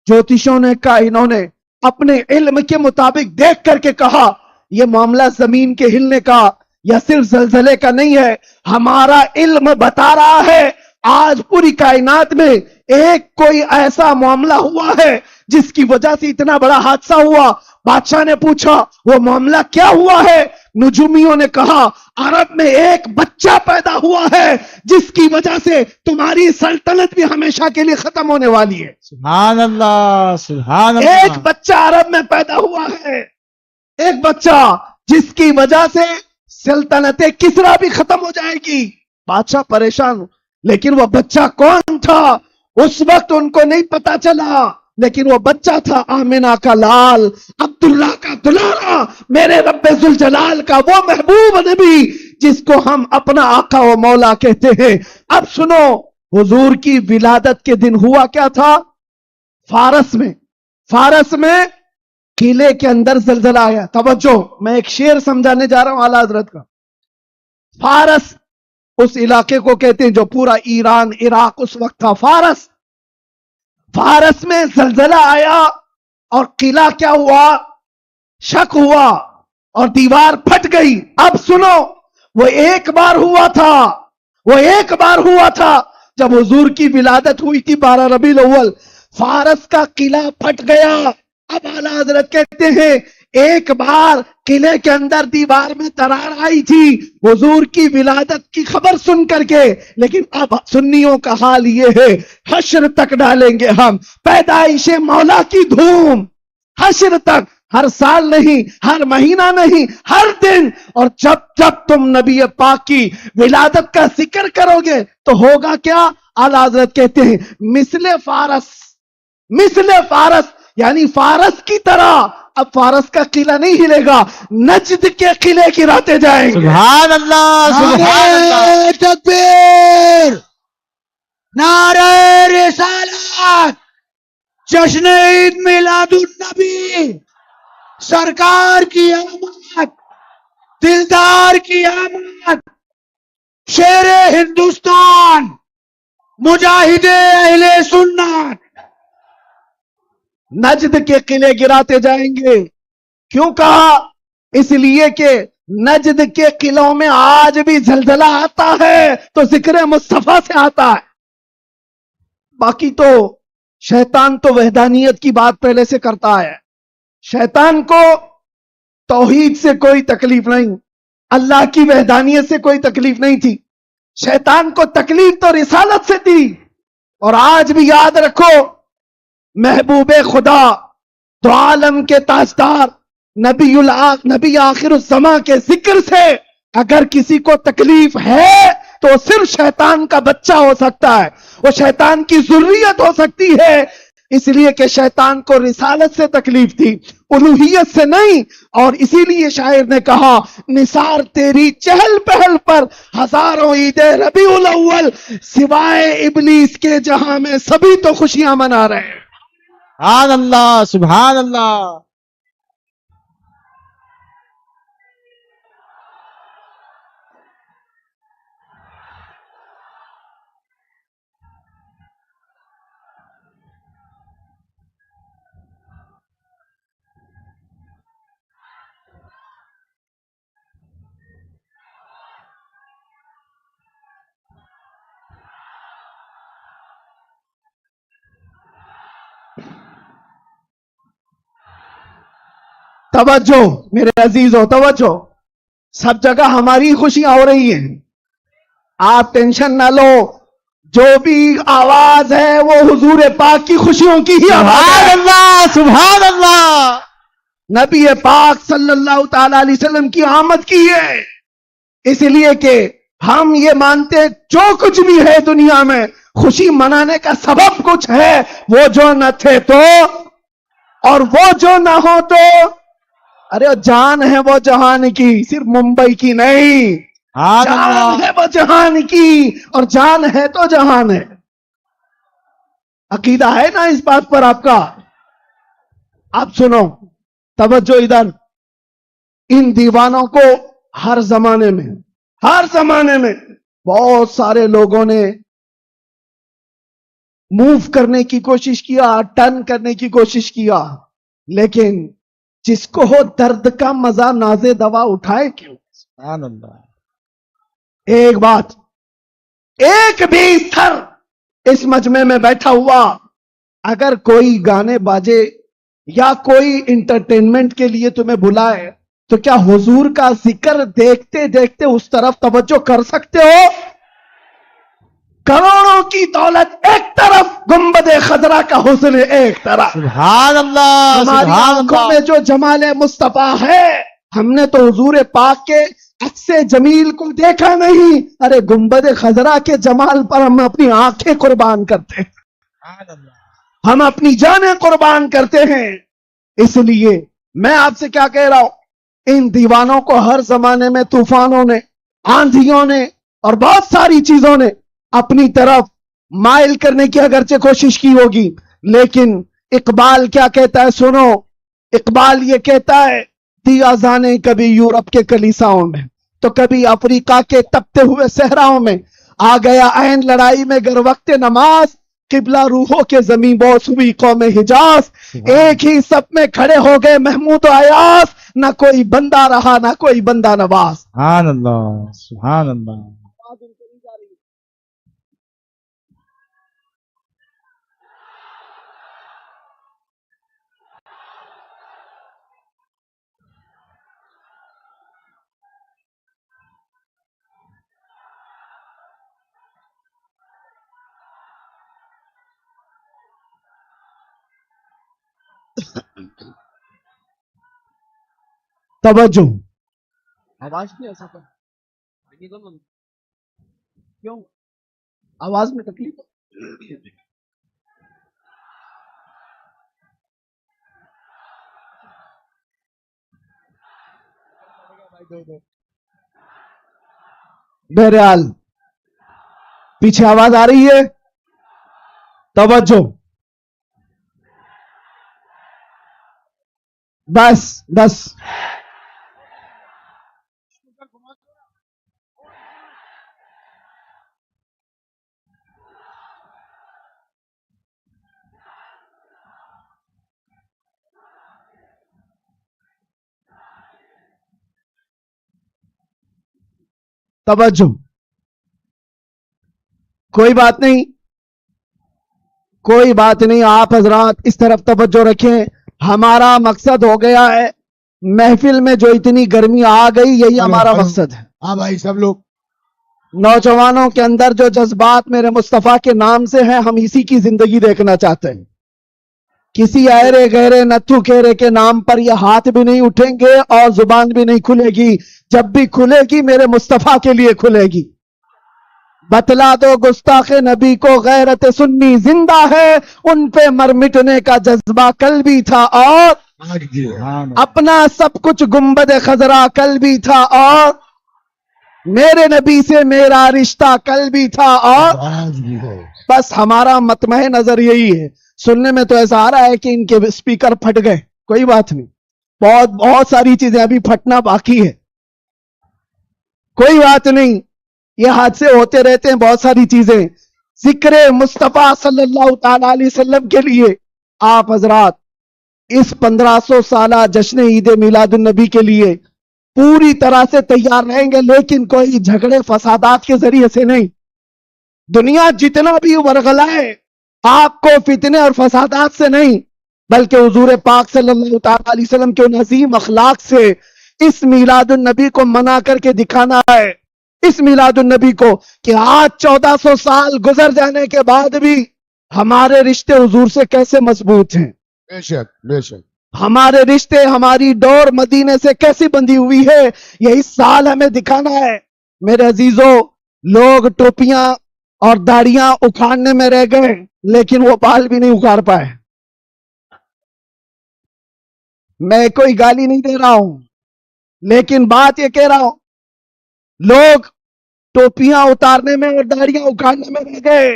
جوتشوں نے, کاہنوں نے اپنے علم کے مطابق دیکھ کر کے کہا یہ معاملہ زمین کے ہلنے کا یا صرف زلزلے کا نہیں ہے, ہمارا علم بتا رہا ہے آج پوری کائنات میں ایک کوئی ایسا معاملہ ہوا ہے جس کی وجہ سے اتنا بڑا حادثہ ہوا. بادشاہ نے پوچھا وہ معاملہ کیا ہوا ہے؟ نجومیوں نے کہا عرب میں ایک بچہ پیدا ہوا ہے جس کی وجہ سے تمہاری سلطنت بھی ہمیشہ کے لیے ختم ہونے والی ہے. سبحان اللہ, سبحان اللہ. ایک بچہ عرب میں پیدا ہوا ہے, ایک بچہ جس کی وجہ سے سلطنت کسرا بھی ختم ہو جائے گی. بادشاہ پریشان, لیکن وہ بچہ کون تھا اس وقت ان کو نہیں پتا چلا, لیکن وہ بچہ تھا آمنہ کا لال, عبداللہ کا دلارا, میرے رب ذوالجلال کا وہ محبوب نبی جس کو ہم اپنا آقا و مولا کہتے ہیں. اب سنو حضور کی ولادت کے دن ہوا کیا تھا؟ فارس میں قلعے کے اندر زلزلہ آیا. توجہ, میں ایک شعر سمجھانے جا رہا ہوں اعلیٰ حضرت کا. فارس اس علاقے کو کہتے ہیں جو پورا ایران عراق اس وقت تھا. فارس میں زلزلہ آیا اور قلعہ کیا ہوا؟ شک ہوا اور دیوار پھٹ گئی. اب سنو, وہ ایک بار ہوا تھا جب حضور کی ولادت ہوئی تھی 12 ربیع الاول. فارس کا قلعہ پھٹ گیا. اب اعلیٰ حضرت کہتے ہیں ایک بار قلعے کے اندر دیوار میں درار آئی تھی حضور کی ولادت کی خبر سن کر کے, لیکن اب سنیوں کا حال یہ ہے حشر تک ڈالیں گے ہم پیدائش مولا کی دھوم, حشر تک, ہر سال نہیں, ہر مہینہ نہیں, ہر دن. اور جب تم نبی پاک کی ولادت کا ذکر کرو گے تو ہوگا کیا؟ اعلیٰ حضرت کہتے ہیں مثل فارس یعنی فارس کی طرح. اب فارس کا قلعہ نہیں ہلے گا, نجد کے قلعے گراتے جائیں گے. سبحان اللہ, سبحان اللہ. تکبیر, نعرہ رسالت, جشن عید میلاد النبی, سرکار کی آمد, دلدار کی آمد, شیر ہندوستان, مجاہد اہل سنت. نجد کے قلعے گراتے جائیں گے. کیوں کہا؟ اس لیے کہ نجد کے قلعوں میں آج بھی زلزلہ آتا ہے تو ذکر مصطفیٰ سے آتا ہے. باقی تو شیطان تو وحدانیت کی بات پہلے سے کرتا ہے. شیطان کو توحید سے کوئی تکلیف نہیں, اللہ کی وحدانیت سے کوئی تکلیف نہیں تھی. شیطان کو تکلیف تو رسالت سے تھی. اور آج بھی یاد رکھو محبوب خدا تو عالم کے تاجدار نبی آخر الزماں کے ذکر سے اگر کسی کو تکلیف ہے تو صرف شیطان کا بچہ ہو سکتا ہے, وہ شیطان کی ذریت ہو سکتی ہے. اس لیے کہ شیطان کو رسالت سے تکلیف تھی, الوہیت سے نہیں. اور اسی لیے شاعر نے کہا نثار تیری چہل پہل پر ہزاروں عید ربیع الاول, سوائے ابلیس کے جہاں میں سبھی تو خوشیاں منا رہے ہیں. سبحان اللہ, سبحان اللہ. توجہ میرے عزیزو, توجہ. سب جگہ ہماری خوشیاں ہو رہی ہیں, آپ ٹینشن نہ لو. جو بھی آواز ہے وہ حضور پاک کی خوشیوں کی ہی آواز سبحان ہے. اللہ, سبحان اللہ. نبی پاک صلی اللہ تعالی علیہ وسلم کی آمد کی ہے. اس لیے کہ ہم یہ مانتے جو کچھ بھی ہے دنیا میں خوشی منانے کا سبب کچھ ہے، وہ جو نہ تھے تو اور وہ جو نہ ہو تو، ارے جان ہے وہ جہان کی، صرف ممبئی کی نہیں، سبحان جان اللہ ہے وہ جہان کی، اور جان ہے تو جہان ہے۔ عقیدہ ہے نا اس بات پر آپ کا؟ آپ سنو، توجہ ادھر، ان دیوانوں کو ہر زمانے میں بہت سارے لوگوں نے موو کرنے کی کوشش کیا، ٹرن کرنے کی کوشش کیا، لیکن جس کو ہو درد کا مزہ نازے دوا اٹھائے کیوں؟ سبحان اللہ ایک بات، ایک بھی تھر اس مجمع میں بیٹھا ہوا اگر کوئی گانے باجے یا کوئی انٹرٹینمنٹ کے لیے تمہیں بلائے تو کیا حضور کا ذکر دیکھتے دیکھتے اس طرف توجہ کر سکتے ہو؟ کروڑوں کی دولت ایک طرف، گنبد خضرا کا حسن ایک طرف، سبحان اللہ ہماری سبحان آنکھوں اللہ میں جو جمال مصطفیٰ ہے، ہم نے تو حضور پاک کے عکس جمیل کو دیکھا نہیں، ارے گنبد خضرا کے جمال پر ہم اپنی آنکھیں قربان کرتے ہیں، سبحان اللہ ہم اپنی جانیں قربان کرتے ہیں۔ اس لیے میں آپ سے کیا کہہ رہا ہوں، ان دیوانوں کو ہر زمانے میں طوفانوں نے، آندھیوں نے اور بہت ساری چیزوں نے اپنی طرف مائل کرنے کی اگرچہ کوشش کی ہوگی، لیکن اقبال کیا کہتا ہے سنو، اقبال یہ کہتا ہے، دیا زانے کبھی یورپ کے کلیساؤں میں تو کبھی افریقہ کے تپتے ہوئے صحراؤں میں، آ گیا عین لڑائی میں گر وقت نماز، قبلہ روحوں کے زمین بوس ہوئی قوم حجاز، ایک ہی سب میں کھڑے ہو گئے محمود و ایاس، نہ کوئی بندہ رہا نہ کوئی بندہ نواز۔ سبحان اللہ سبحان اللہ توجہ، آواز نہیں ایسا کر کیوں؟ آواز میں تکلیف بہرحال پیچھے آواز آ رہی ہے، توجہ، بس بس، توجہ، کوئی بات نہیں، کوئی بات نہیں، آپ حضرات اس طرف توجہ رکھیں، ہمارا مقصد ہو گیا ہے، محفل میں جو اتنی گرمی آ گئی یہی ہمارا مقصد ہے۔ ہاں بھائی سب لوگ نوجوانوں کے اندر جو جذبات میرے مصطفیٰ کے نام سے ہیں، ہم اسی کی زندگی دیکھنا چاہتے ہیں۔ کسی ایرے گہرے نتھو کھیرے کے نام پر یہ ہاتھ بھی نہیں اٹھیں گے اور زبان بھی نہیں کھلے گی، جب بھی کھلے گی میرے مصطفیٰ کے لیے کھلے گی۔ بتلا دو گستاخ نبی کو غیرت سنی زندہ ہے، ان پہ مر مٹنے کا جذبہ کل بھی تھا اور آج بھی ہے۔ سبحان اللہ اپنا سب کچھ گنبد خضرا کل بھی تھا اور میرے نبی سے میرا رشتہ کل بھی تھا اور آج بھی ہے۔ بس ہمارا مطمع نظر یہی ہے۔ سننے میں تو ایسا آ رہا ہے کہ ان کے اسپیکر پھٹ گئے، کوئی بات نہیں، بہت ساری چیزیں ابھی پھٹنا باقی ہے، کوئی بات نہیں، یہ حادثے ہوتے رہتے ہیں، بہت ساری چیزیں۔ ذکر مصطفیٰ صلی اللہ تعالی علیہ وسلم کے لیے آپ حضرات اس 1500 سالہ جشن عید میلاد النبی کے لیے پوری طرح سے تیار رہیں گے، لیکن کوئی جھگڑے فسادات کے ذریعے سے نہیں۔ دنیا جتنا بھی ورغلائے آپ کو فتنے اور فسادات سے نہیں، بلکہ حضور پاک صلی اللہ تعالی علیہ وسلم کے ان عظیم اخلاق سے اس میلاد النبی کو منا کر کے دکھانا ہے، اس میلاد النبی کو، کہ آج 1400 سال گزر جانے کے بعد بھی ہمارے رشتے حضور سے کیسے مضبوط ہیں، بے شک بے شک۔ ہمارے رشتے، ہماری ڈور مدینے سے کیسی بندھی ہوئی ہے، یہ اس سال ہمیں دکھانا ہے۔ میرے عزیزوں، لوگ ٹوپیاں اور داڑیاں اکھاڑنے میں رہ گئے لیکن وہ بال بھی نہیں اکھاڑ پائے. میں کوئی گالی نہیں دے رہا ہوں لیکن بات یہ کہہ رہا ہوں لوگ ٹوپیاں اتارنے میں اور داڑیاں اکھاڑنے میں رہ گئے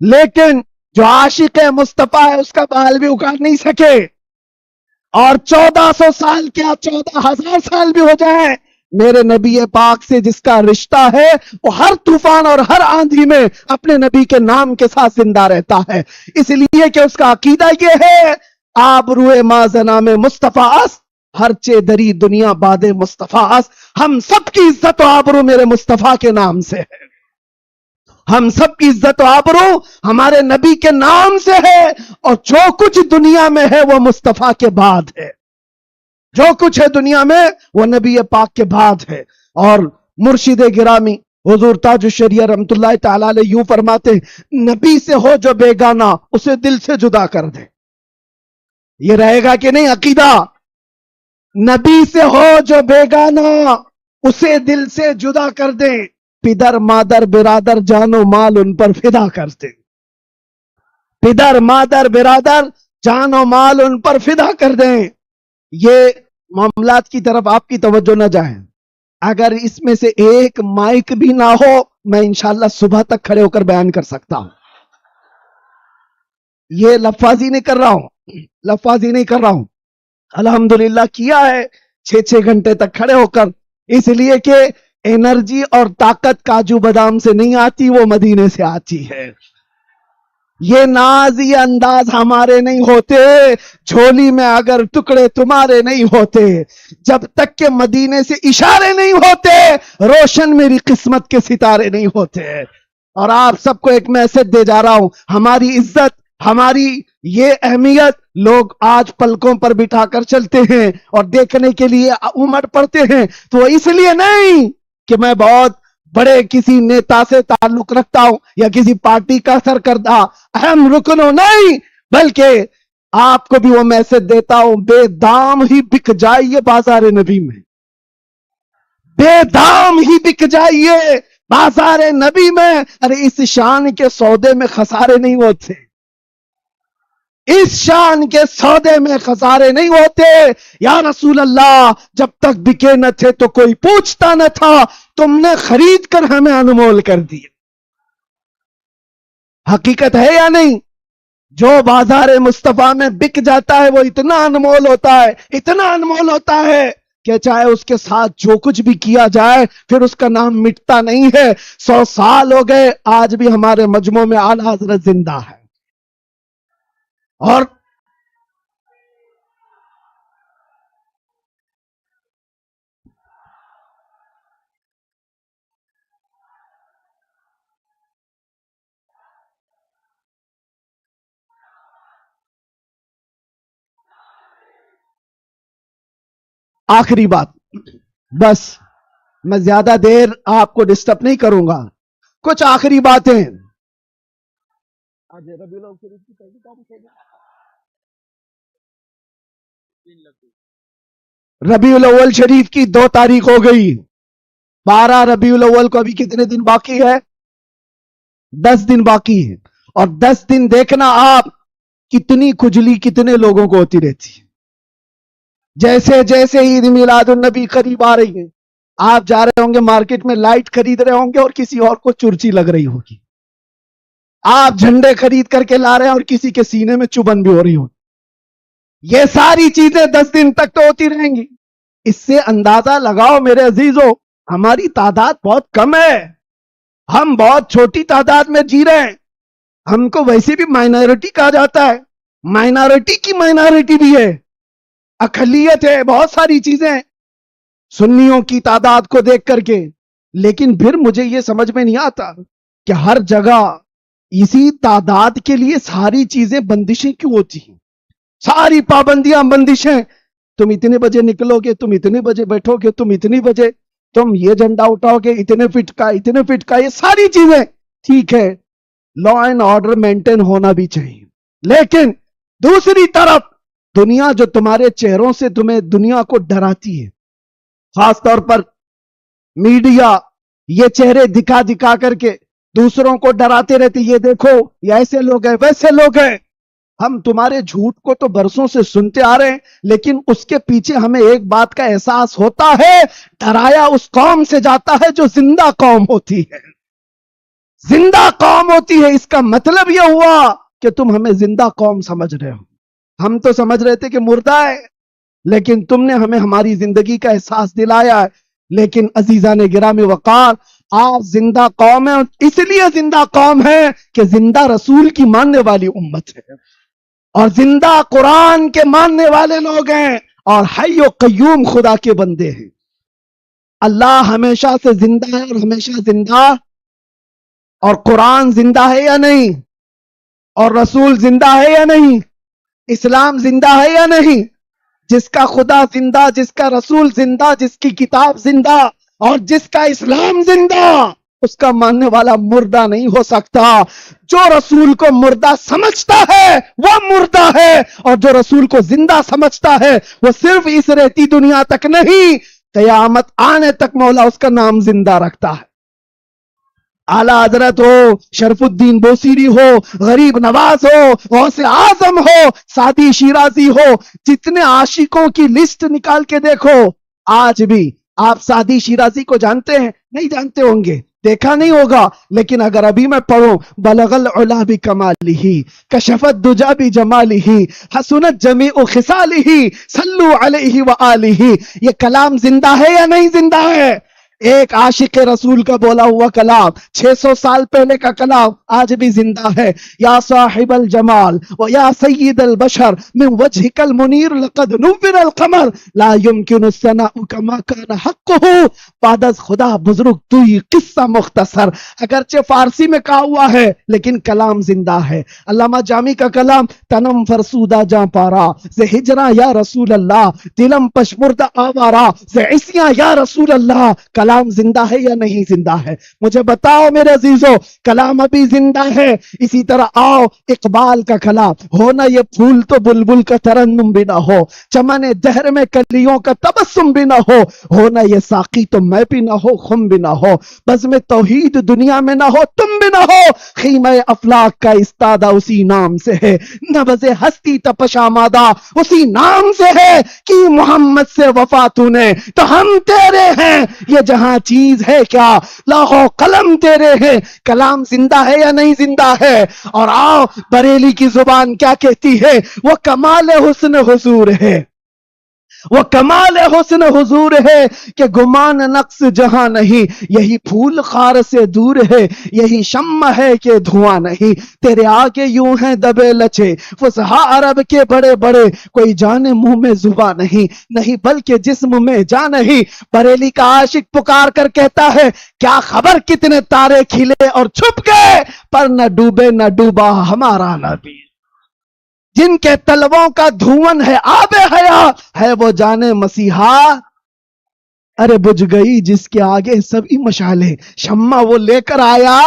لیکن جو عاشق مصطفیٰ ہے اس کا بال بھی اکھاڑ نہیں سکے. اور 1400 سال کیا 14,000 سال بھی ہو جائیں میرے نبی پاک سے جس کا رشتہ ہے وہ ہر طوفان اور ہر آندھی میں اپنے نبی کے نام کے ساتھ زندہ رہتا ہے. اس لیے کہ اس کا عقیدہ یہ ہے آبروئے ما زنام مصطفیٰ اس ہر چے دری دنیا باد مصطفیٰ اس. ہم سب کی عزت و آبرو میرے مصطفیٰ کے نام سے ہے. ہم سب کی عزت و آبرو ہمارے نبی کے نام سے ہے اور جو کچھ دنیا میں ہے وہ مصطفیٰ کے بعد ہے. جو کچھ ہے دنیا میں وہ نبی پاک کے بعد ہے. اور مرشد گرامی حضور تاج الشریعہ رحمت اللہ تعالی علیہ یوں فرماتے ہیں نبی سے ہو جو بیگانہ اسے دل سے جدا کر دے. یہ رہے گا کہ نہیں عقیدہ؟ نبی سے ہو جو بیگانہ اسے دل سے جدا کر دے. پدر مادر برادر جان و مال ان پر فدا کر دے. پدر مادر برادر جان و مال ان پر فدا کر دیں. یہ معاملات کی طرف آپ کی توجہ نہ جائیں. اگر اس میں سے ایک مائک بھی نہ ہو میں انشاءاللہ صبح تک کھڑے ہو کر بیان کر سکتا ہوں. یہ لفاظی نہیں کر رہا ہوں، لفاظی نہیں کر رہا ہوں. الحمدللہ کیا ہے 6 گھنٹے تک کھڑے ہو کر، اس لیے کہ انرجی اور طاقت کاجو بادام سے نہیں آتی، وہ مدینے سے آتی ہے. یہ ناز یہ انداز ہمارے نہیں ہوتے، جھولی میں اگر ٹکڑے تمہارے نہیں ہوتے، جب تک کہ مدینے سے اشارے نہیں ہوتے روشن میری قسمت کے ستارے نہیں ہوتے. اور آپ سب کو ایک میسج دے جا رہا ہوں، ہماری عزت ہماری یہ اہمیت لوگ آج پلکوں پر بٹھا کر چلتے ہیں اور دیکھنے کے لیے امڑ پڑتے ہیں تو وہ اس لیے نہیں کہ میں بہت بڑے کسی نیتا سے تعلق رکھتا ہوں یا کسی پارٹی کا سرکردہ اہم رکن ہوں، نہیں، بلکہ آپ کو بھی وہ میسج دیتا ہوں بے دام ہی بک جائیے بازار نبی میں. بے دام ہی بک جائیے بازار نبی میں. ارے اس شان کے سودے میں خسارے نہیں ہوتے، اس شان کے سودے میں خسارے نہیں ہوتے. یا رسول اللہ جب تک بکے نہ تھے تو کوئی پوچھتا نہ تھا، تم نے خرید کر ہمیں انمول کر دیا. حقیقت ہے یا نہیں؟ جو بازار مصطفیٰ میں بک جاتا ہے وہ اتنا انمول ہوتا ہے، اتنا انمول ہوتا ہے کہ چاہے اس کے ساتھ جو کچھ بھی کیا جائے پھر اس کا نام مٹتا نہیں ہے. 100 سال ہو گئے آج بھی ہمارے مجمع میں اعلیٰ حضرت زندہ ہے. اور آخری بات، بس میں زیادہ دیر آپ کو ڈسٹرب نہیں کروں گا، کچھ آخری باتیں. ربیع الاول شریف کی 2 تاریخ ہو گئی. 12 ربیع الاول کو ابھی کتنے دن باقی ہے؟ 10 دن باقی ہے. اور 10 دن دیکھنا آپ کتنی کھجلی کتنے لوگوں کو ہوتی رہتی ہے. جیسے جیسے عید میلاد النبی قریب آ رہی ہے آپ جا رہے ہوں گے مارکیٹ میں لائٹ خرید رہے ہوں گے اور کسی اور کو چرچی لگ رہی ہوگی. آپ جھنڈے خرید کر کے لا رہے ہیں اور کسی کے سینے میں چبھن بھی ہو رہی ہوگی. یہ ساری چیزیں 10 دن تک تو ہوتی رہیں گی. اس سے اندازہ لگاؤ میرے عزیزو ہماری تعداد بہت کم ہے، ہم بہت چھوٹی تعداد میں جی رہے ہیں. ہم کو ویسے بھی مائنورٹی کہا جاتا ہے، مائنورٹی کی مائنورٹی بھی ہے، اقلیت ہے، بہت ساری چیزیں سنیوں کی تعداد کو دیکھ کر کے. لیکن پھر مجھے یہ سمجھ میں نہیں آتا کہ ہر جگہ اسی تعداد کے لیے ساری چیزیں بندشیں کیوں ہوتی ہیں، ساری پابندیاں بندشیں. تم اتنے بجے نکلو گے، تم اتنے بجے بیٹھو گے، تم اتنی بجے تم یہ جھنڈا اٹھاؤ گے، اتنے فٹ کا اتنے فٹ کا. یہ ساری چیزیں ٹھیک ہے، لا اینڈ آرڈر مینٹین ہونا بھی چاہیے. لیکن دوسری طرف دنیا جو تمہارے چہروں سے تمہیں دنیا کو ڈراتی ہے، خاص طور پر میڈیا یہ چہرے دکھا دکھا کر کے دوسروں کو ڈراتے رہتے یہ دیکھو یہ ایسے لوگ ہیں ویسے لوگ ہیں. ہم تمہارے جھوٹ کو تو برسوں سے سنتے آ رہے ہیں لیکن اس کے پیچھے ہمیں ایک بات کا احساس ہوتا ہے, ڈرایا اس قوم سے جاتا ہے جو زندہ قوم ہوتی ہے. زندہ قوم ہوتی ہے اس کا مطلب یہ ہوا کہ تم ہمیں زندہ قوم سمجھ رہے ہو. ہم تو سمجھ رہے تھے کہ مردہ ہے لیکن تم نے ہمیں ہماری زندگی کا احساس دلایا ہے. لیکن عزیزان گرامی وقار, آپ زندہ قوم ہیں, اس لیے زندہ قوم ہے کہ زندہ رسول کی ماننے والی امت ہے اور زندہ قرآن کے ماننے والے لوگ ہیں اور حی و قیوم خدا کے بندے ہیں. اللہ ہمیشہ سے زندہ ہے اور ہمیشہ زندہ, اور قرآن زندہ ہے یا نہیں, اور رسول زندہ ہے یا نہیں, اسلام زندہ ہے یا نہیں. جس کا خدا زندہ, جس کا رسول زندہ, جس کی کتاب زندہ اور جس کا اسلام زندہ, اس کا ماننے والا مردہ نہیں ہو سکتا. جو رسول کو مردہ سمجھتا ہے وہ مردہ ہے اور جو رسول کو زندہ سمجھتا ہے وہ صرف اس رہتی دنیا تک نہیں, قیامت آنے تک مولا اس کا نام زندہ رکھتا ہے. اعلیٰ حضرت ہو, شرف الدین بوسیری ہو, غریب نواز ہو, غوث اعظم ہو, سعدی شیرازی ہو, جتنے عاشقوں کی لسٹ نکال کے دیکھو. آج بھی آپ سعدی شیرازی کو جانتے ہیں؟ نہیں جانتے ہوں گے, دیکھا نہیں ہوگا, لیکن اگر ابھی میں پڑھوں بلغ العلا بکمالہ کشف الدجا بجمالہ حسنت جمیع خصالہ صلو علیہ وآلہ, یہ کلام زندہ ہے یا نہیں زندہ ہے؟ ایک عاشق رسول کا بولا ہوا کلام 600 سال پہلے کا کلام آج بھی زندہ ہے. یا صاحب الجمال و یا سید البشر من وجهك المنیر لقد نور القمر لا يمكن الثناء كما كان حقه. بعد از خدا بزرگ توی قصہ مختصر, اگرچہ فارسی میں کہا ہوا ہے لیکن کلام زندہ ہے. علامہ جامی کا کلام تنم فرسودہ جاں پارا ز ہجراں یا رسول اللہ, دلم پشمردہ آوارا ز عصیاں یا رسول اللہ. کلام زندہ ہے یا نہیں زندہ ہے؟ مجھے بتاؤ میرے عزیزو, کلام ابھی زندہ ہے. اسی طرح آؤ اقبال کا کلام, ہونا یہ پھول تو بلبل کا ترنم بھی نہ ہو, چمن دہر میں کلیوں کا تبسم بھی نہ ہو, ہونا یہ ساقی تو میں بھی نہ ہو خم بھی نہ ہو, بزم توحید دنیا میں نہ ہو تم بھی نہ ہو, خیمہ افلاک کا استادہ اسی نام سے ہے, نبض ہستی تپش آمادہ اسی نام سے ہے, کہ محمد سے وفا تو نے تو ہم تیرے ہیں, یہ جہاں چیز ہے کیا لاہو قلم تیرے ہیں. کلام زندہ ہے یا نہیں زندہ ہے؟ اور آؤ بریلی کی زبان کیا کہتی ہے, وہ کمال حسن حضور ہے, وہ کمال حسن حضور ہے کہ گمان نقص جہاں نہیں, یہی پھول خار سے دور ہے, یہی شمع ہے کہ دھواں نہیں. تیرے آگے یوں ہیں دبے لچے فصحا عرب کے بڑے بڑے, کوئی جانے منہ میں زباں نہیں, نہیں بلکہ جسم میں جان نہیں. بریلی کا عاشق پکار کر کہتا ہے کیا خبر کتنے تارے کھلے اور چھپ گئے, پر نہ ڈوبے نہ ڈوبا ہمارا نبی. جن کے تلووں کا دھون ہے آب حیات, ہے وہ جانے مسیحا. ارے بجھ گئی جس کے آگے سبھی مشالے, شمع وہ لے کر آیا.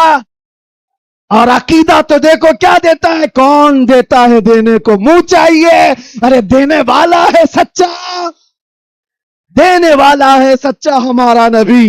اور عقیدہ تو دیکھو کیا دیتا ہے, کون دیتا ہے دینے کو منہ چاہیے. ارے دینے والا ہے سچا, دینے والا ہے سچا ہمارا نبی.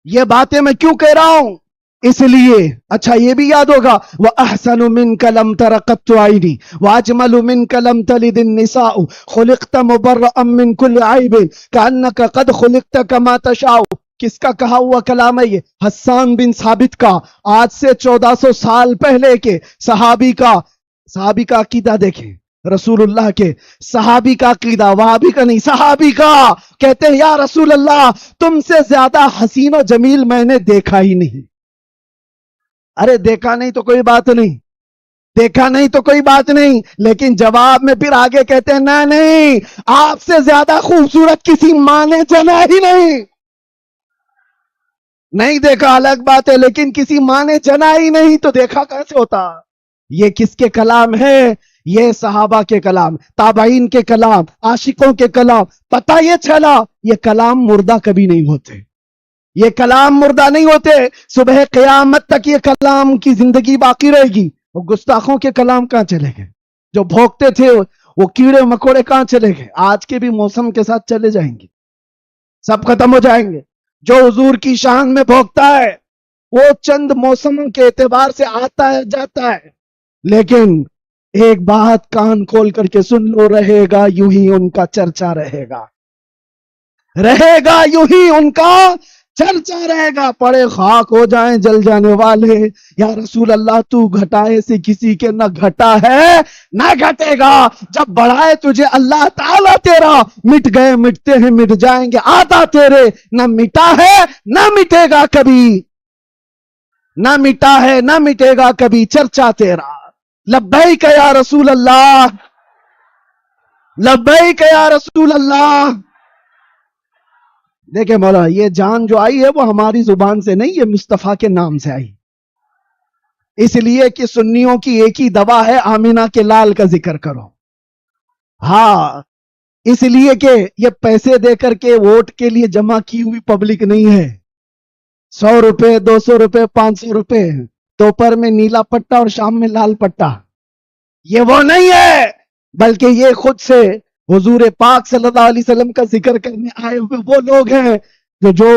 یہ باتیں میں کیوں کہہ رہا ہوں؟ اس لیے اچھا یہ بھی یاد ہوگا, وَأَحْسَنُ مِنْكَ لَمْ تَرَ قَطُّ عَيْنِي وَأَجْمَلُ مِنْكَ لَمْ تَلِدِ النِّسَاءُ خُلِقْتَ مُبَرَّأً مِنْ كُلِّ عَيْبٍ كَأَنَّكَ قَدْ خُلِقْتَ كَمَا تَشَاءُ. کس کا کہا ہوا کلام ہے یہ؟ حسان بن ثابت کا, آج سے 1400 سال پہلے کے صحابی کا عقیدہ دیکھیں. رسول اللہ کے صحابی کا عقیدہ, وہابی کا نہیں, صحابی کا. کہتے ہیں یا رسول اللہ تم سے زیادہ حسین و جمیل میں نے دیکھا ہی نہیں. ارے دیکھا نہیں تو کوئی بات نہیں, دیکھا نہیں تو کوئی بات نہیں, لیکن جواب میں پھر آگے کہتے ہیں نہیں, آپ سے زیادہ خوبصورت کسی ماں نے جنا ہی نہیں. نہیں دیکھا الگ بات ہے, لیکن کسی ماں نے جنا ہی نہیں تو دیکھا کیسے ہوتا؟ یہ کس کے کلام ہے؟ یہ صحابہ کے کلام, تابعین کے کلام, عاشقوں کے کلام. پتہ یہ چلا یہ کلام مردہ کبھی نہیں ہوتے, یہ کلام مردہ نہیں ہوتے. صبح قیامت تک یہ کلام کی زندگی باقی رہے گی. وہ گستاخوں کے کلام کہاں چلے گئے؟ جو بھوکتے تھے وہ کیڑے مکوڑے کہاں چلے گئے؟ آج کے بھی موسم کے ساتھ چلے جائیں گے، سب ختم ہو جائیں گے۔ جو حضور کی شان میں بھونکتا ہے وہ چند موسموں کے اعتبار سے آتا ہے جاتا ہے، لیکن ایک بات کان کھول کر کے سن لو، رہے گا یوں ہی ان کا چرچا رہے گا، رہے گا یوں ہی ان کا چرچا رہے گا۔ پڑے خاک ہو جائیں جل جانے والے، یا رسول اللہ تو گھٹائے سے کسی کے نہ گھٹا ہے نہ گھٹے گا، جب بڑھائے تجھے اللہ تعالیٰ تیرا، مٹ گئے مٹتے ہیں مٹ جائیں گے آتا تیرے، نہ مٹا ہے نہ مٹے گا کبھی، نہ مٹا ہے نہ مٹے گا کبھی چرچا تیرا۔ لبیک یا رسول اللہ، لبیک یا رسول اللہ۔ دیکھیں مولا، یہ جان جو آئی ہے وہ ہماری زبان سے نہیں، یہ مصطفیٰ کے نام سے آئی، اس لیے کہ سنیوں کی ایک ہی دوا ہے، آمینہ کے لال کا ذکر کرو۔ ہاں، اس لیے کہ یہ پیسے دے کر کے ووٹ کے لیے جمع کی ہوئی پبلک نہیں ہے، 100 روپے 200 روپے 500 روپے، دوپہر میں نیلا پٹا اور شام میں لال پٹا، یہ وہ نہیں ہے، بلکہ یہ خود سے حضور پاک صلی اللہ علیہ وسلم کا ذکر کرنے آئے ہوئے وہ لوگ ہیں جو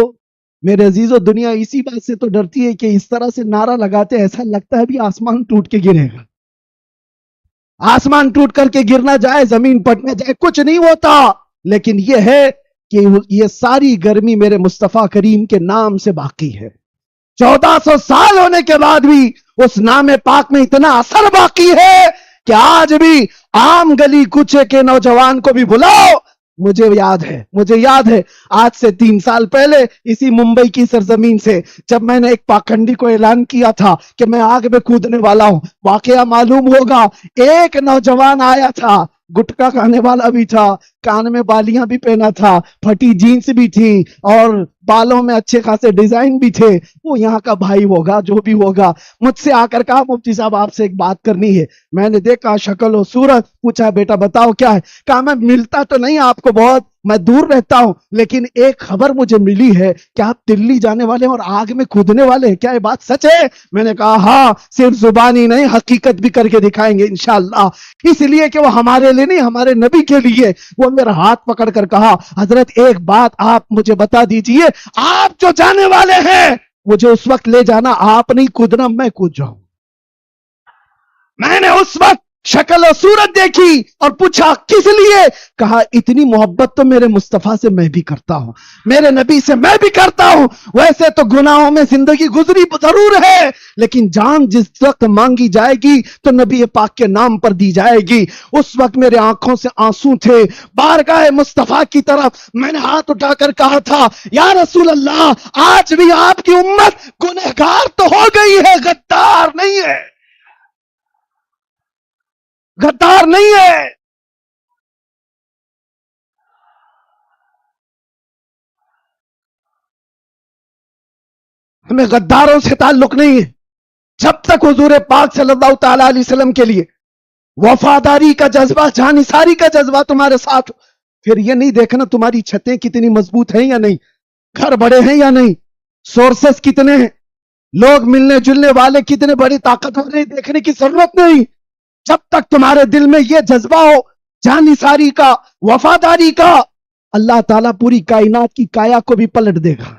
میرے عزیزو، دنیا اسی بات سے تو ڈرتی ہے کہ اس طرح سے نعرہ لگاتے ایسا لگتا ہے بھی آسمان ٹوٹ کے گرے گا، آسمان ٹوٹ کر کے گرنا جائے، زمین پٹنا جائے، کچھ نہیں ہوتا، لیکن یہ ہے کہ یہ ساری گرمی میرے مصطفیٰ کریم کے نام سے باقی ہے۔ 1400 سال ہونے کے بعد بھی اس نام پاک میں اتنا اثر باقی ہے کہ آج بھی عام گلی کوچے کے نوجوان کو بھی بلاؤ، مجھے یاد ہے آج سے 3 سال پہلے اسی ممبئی کی سرزمین سے جب میں نے ایک پاکھنڈی کو اعلان کیا تھا کہ میں آگ میں کودنے والا ہوں، واقعہ معلوم ہوگا ایک نوجوان آیا تھا، گٹکا کھانے والا بھی تھا، کان میں بالیاں بھی پہنا تھا، پھٹی جینس بھی تھی اور بالوں میں اچھے خاصے ڈیزائن بھی تھے، وہ یہاں کا بھائی ہوگا جو بھی ہوگا، مجھ سے آ کر کہا مفتی صاحب آپ سے ایک بات کرنی ہے۔ میں نے دیکھا شکل و صورت، پوچھا بیٹا بتاؤ کیا ہے؟ کہا میں ملتا تو نہیں آپ کو بہت، میں دور رہتا ہوں، لیکن ایک خبر مجھے ملی ہے کہ آپ دلی جانے والے ہیں اور آگ میں کودنے والے ہیں، کیا یہ بات سچ ہے؟ میں نے کہا ہاں، صرف زبانی نہیں حقیقت بھی کر کے دکھائیں گے انشاءاللہ، اس لیے کہ وہ ہمارے لیے نہیں ہمارے نبی کے لیے۔ وہ میرا ہاتھ پکڑ کر کہا حضرت ایک بات آپ مجھے بتا دیجئے، آپ جو جانے والے ہیں مجھے اس وقت لے جانا، آپ نہیں کودنا، میں کود جاؤں۔ میں نے اس وقت شکل و صورت دیکھی اور پوچھا کس لیے؟ کہا اتنی محبت تو میرے مصطفیٰ سے میں بھی کرتا ہوں، میرے نبی سے میں بھی کرتا ہوں، ویسے تو گناہوں میں زندگی گزری ضرور ہے، لیکن جان جس وقت مانگی جائے گی تو نبی پاک کے نام پر دی جائے گی۔ اس وقت میرے آنکھوں سے آنسو تھے، بارگاہ مصطفیٰ کی طرف میں نے ہاتھ اٹھا کر کہا تھا یا رسول اللہ، آج بھی آپ کی امت گنہگار تو ہو گئی ہے، غدار نہیں ہے، غدار نہیں ہے۔ ہمیں غداروں سے تعلق نہیں ہے، جب تک حضور پاک صلی اللہ تعالی علیہ وسلم کے لیے وفاداری کا جذبہ، جانثاری کا جذبہ تمہارے ساتھ ہو، پھر یہ نہیں دیکھنا تمہاری چھتیں کتنی مضبوط ہیں یا نہیں، گھر بڑے ہیں یا نہیں، سورسز کتنے ہیں، لوگ ملنے جلنے والے کتنے بڑی طاقتور ہیں، دیکھنے کی ضرورت نہیں۔ جب تک تمہارے دل میں یہ جذبہ ہو جانثاری کا، وفاداری کا، اللہ تعالیٰ پوری کائنات کی کایا کو بھی پلٹ دے گا۔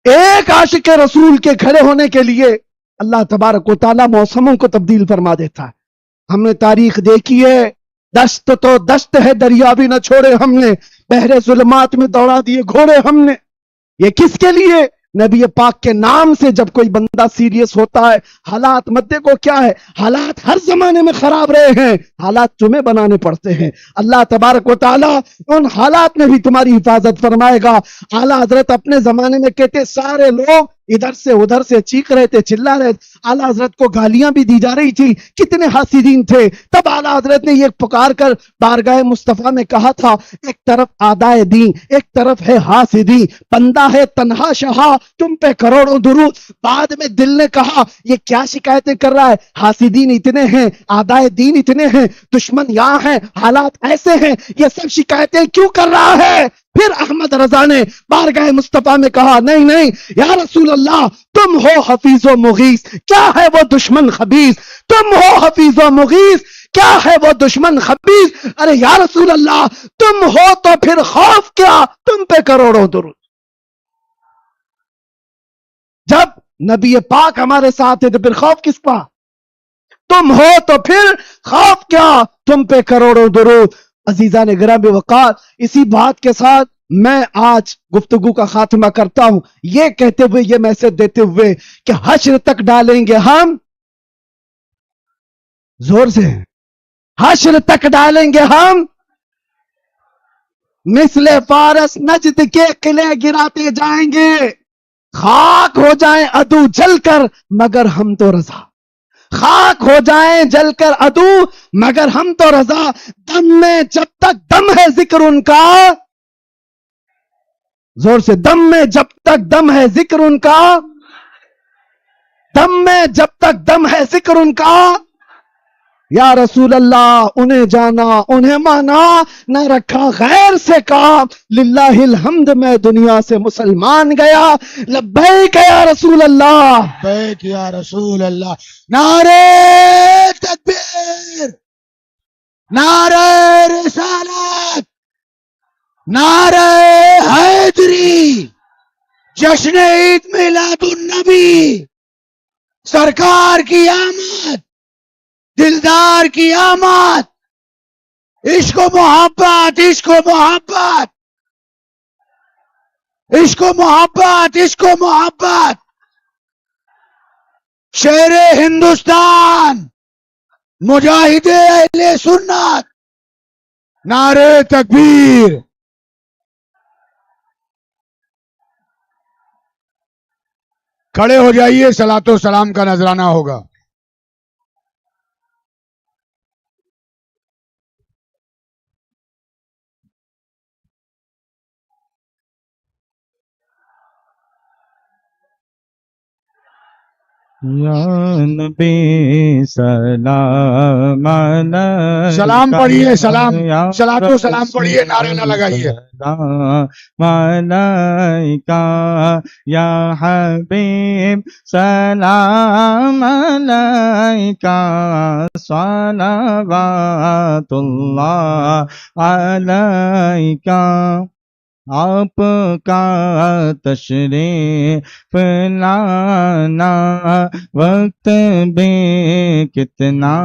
ایک عاشق رسول کے کھڑے ہونے کے لیے اللہ تبارک و تعالیٰ موسموں کو تبدیل فرما دیتا ہے۔ ہم نے تاریخ دیکھی ہے، دشت تو دشت ہے دریا بھی نہ چھوڑے ہم نے، بحر ظلمات میں دوڑا دیے گھوڑے ہم نے۔ یہ کس کے لیے؟ نبی پاک کے نام سے جب کوئی بندہ سیریس ہوتا ہے، حالات مدے کو کیا ہے، حالات ہر زمانے میں خراب رہے ہیں، حالات تمہیں بنانے پڑتے ہیں، اللہ تبارک و تعالیٰ ان حالات میں بھی تمہاری حفاظت فرمائے گا۔ اعلیٰ حضرت اپنے زمانے میں کہتے سارے لوگ ادھر سے ادھر سے چیخ رہے تھے، چلا رہے تھے، اعلیٰ حضرت کو گالیاں بھی دی جا رہی تھی، کتنے حاسدین تھے۔ تب اعلیٰ حضرت نے یہ پکار کر بارگاہ مصطفیٰ میں کہا تھا، ایک طرف آدائے دین، ایک طرف ہے حاسدین، بندہ ہے تنہا شہا، تم پہ کروڑوں درود۔ بعد میں دل نے کہا یہ کیا شکایتیں کر رہا ہے، حاسدین اتنے ہیں، آدائے دین اتنے ہیں، دشمن یہاں ہیں، حالات ایسے ہیں، یہ سب شکایتیں کیوں کر رہا ہے؟ پھر احمد رضا نے بارگاہ مصطفیٰ میں کہا نہیں نہیں یا رسول اللہ، تم ہو حفیظ و مغیث، کیا ہے وہ دشمن خبیث، تم ہو حفیظ و مغیث، کیا ہے وہ دشمن خبیث؟ ارے یا رسول اللہ تم ہو تو پھر خوف کیا، تم پہ کروڑوں درود۔ جب نبی پاک ہمارے ساتھ ہے تو پھر خوف کس کا؟ تم ہو تو پھر خوف کیا، تم پہ کروڑوں درود۔ عزیزان گرامی وقار، اسی بات کے ساتھ میں آج گفتگو کا خاتمہ کرتا ہوں، یہ کہتے ہوئے، یہ میسج دیتے ہوئے کہ حشر تک ڈالیں گے ہم، زور سے، حشر تک ڈالیں گے ہم مثل فارس نجد کے قلعے گراتے جائیں گے، خاک ہو جائیں عدو جل کر مگر ہم تو رضا، خاک ہو جائیں جل کر عدو مگر ہم تو رضا، دم میں جب تک دم ہے ذکر ان کا، زور سے، دم میں جب تک دم ہے ذکر ان کا، دم میں جب تک دم ہے ذکر ان کا، یا رسول اللہ انہیں جانا انہیں مانا، نہ رکھا غیر سے کام، للہ الحمد میں دنیا سے مسلمان گیا، لبیک یا رسول اللہ، لبیک یا رسول اللہ، نعرہ تکبیر، نعرہ رسالت، نعرہ حیدری، جشن عید میلاد النبی، سرکار کی آمد، دلدار کی آمد، عشق و محبت، عشق و محبت، عشق و محبت، عشق و محبت، شیر ہندوستان، مجاہد اہل سنت، نعرہ تکبیر۔ کھڑے ہو جائیے، صلاۃ و سلام کا نذرانہ ہوگا۔ یا نبی سلام علیکہ، سلام پڑھیے، سلام، صلاۃ و سلام پڑھیے، نعرے نہ لگائیے۔ سلام علیکہ یا حبیب، سلام علیکہ، صلوات اللہ علیکہ، آپ کا تشریف لانا وقت بھی کتنا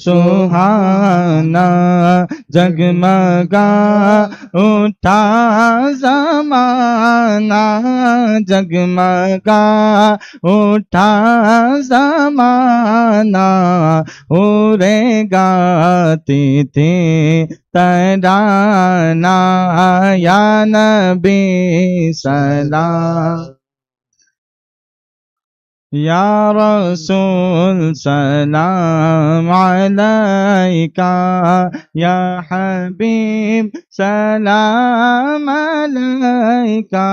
سہانا، جگمگا اٹھا زمانہ، جگمگا اٹھا زمانہ، اورے گاتی تھی ترانہ، یا نبی سلام، یا رسول سلام علیکہ، یا حبیب سلام علیکہ،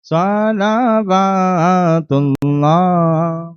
صلوات اللہ۔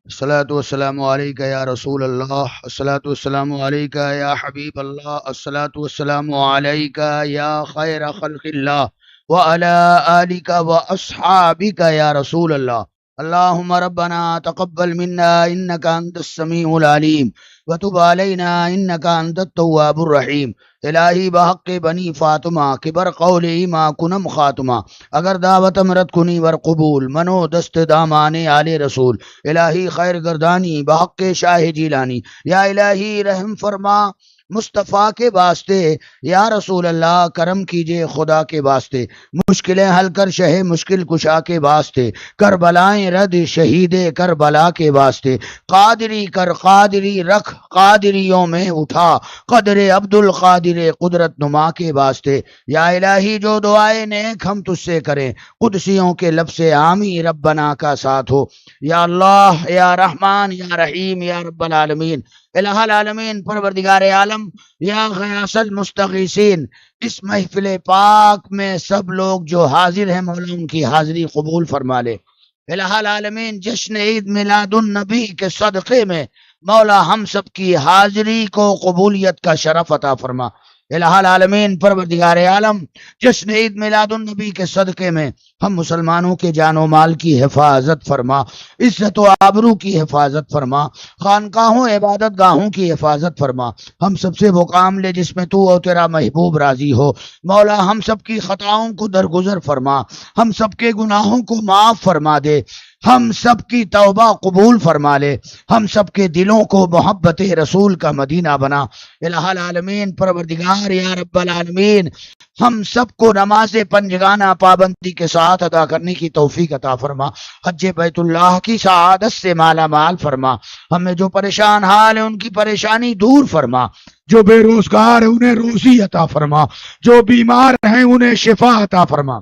الصلاۃ والسلام علیکہ یا رسول اللہ، الصلاۃ والسلام علیکہ یا حبیب اللہ، الصلاۃ والسلام علیکہ یا خیر خلق اللہ وعلی آلک واصحابک یا رسول اللہ۔ اللہم ربنا تقبل منا انک انت السمیع العلیم وتب علینا انک انت التواب الرحیم۔ الہی بحق بنی فاطمہ کبر قول ایما کنم خاتمہ، اگر دعوت امرت کنی ور قبول، منو دست دامان آل رسول، الہی خیر گردانی بحق شاہ جیلانی، یا الہی رحم فرما مصطفیٰ کے واسطے، یا رسول اللہ کرم کیجئے خدا کے واسطے، مشکلیں حل کر شہ مشکل کشا کے واسطے، کربلائیں رد شہید کربلا کے واسطے، قادری کر قادری رکھ قادریوں میں اٹھا، قدر عبد القادر قدرت نما کے واسطے، یا الہی جو دعائیں نیک ہم تجھ سے کریں، قدسیوں کے لب سے آمین ربنا کا ساتھ ہو، یا اللہ یا رحمان یا رحیم یا رب العالمین، الہ العالمین پروردگار عالم، یا غیاث المستغیثین، اس محفل پاک میں سب لوگ جو حاضر ہیں مولا ان کی حاضری قبول فرما لے۔ الہ العالمین جشن عید میلاد النبی کے صدقے میں مولا ہم سب کی حاضری کو قبولیت کا شرف عطا فرما۔ الہ العالمین پروردگار عالم، جشن عید میلاد النبی کے صدقے میں ہم مسلمانوں کے جان و مال کی حفاظت فرما، عزت و آبرو کی حفاظت فرما، خانقاہوں عبادت گاہوں کی حفاظت فرما، ہم سب سے وہ کام لے جس میں تو اور تیرا محبوب راضی ہو۔ مولا ہم سب کی خطاؤں کو درگزر فرما، ہم سب کے گناہوں کو معاف فرما دے، ہم سب کی توبہ قبول فرما لے، ہم سب کے دلوں کو محبت رسول کا مدینہ بنا۔ الہ العالمین پروردگار یا رب العالمین، ہم سب کو نماز پنجگانہ پابندی کے ساتھ ادا کرنے کی توفیق عطا فرما، حج بیت اللہ کی سعادت سے مالا مال فرما، ہمیں جو پریشان حال ہے ان کی پریشانی دور فرما، جو بے روزگار ہے انہیں روزی عطا فرما، جو بیمار ہیں انہیں شفا عطا فرما۔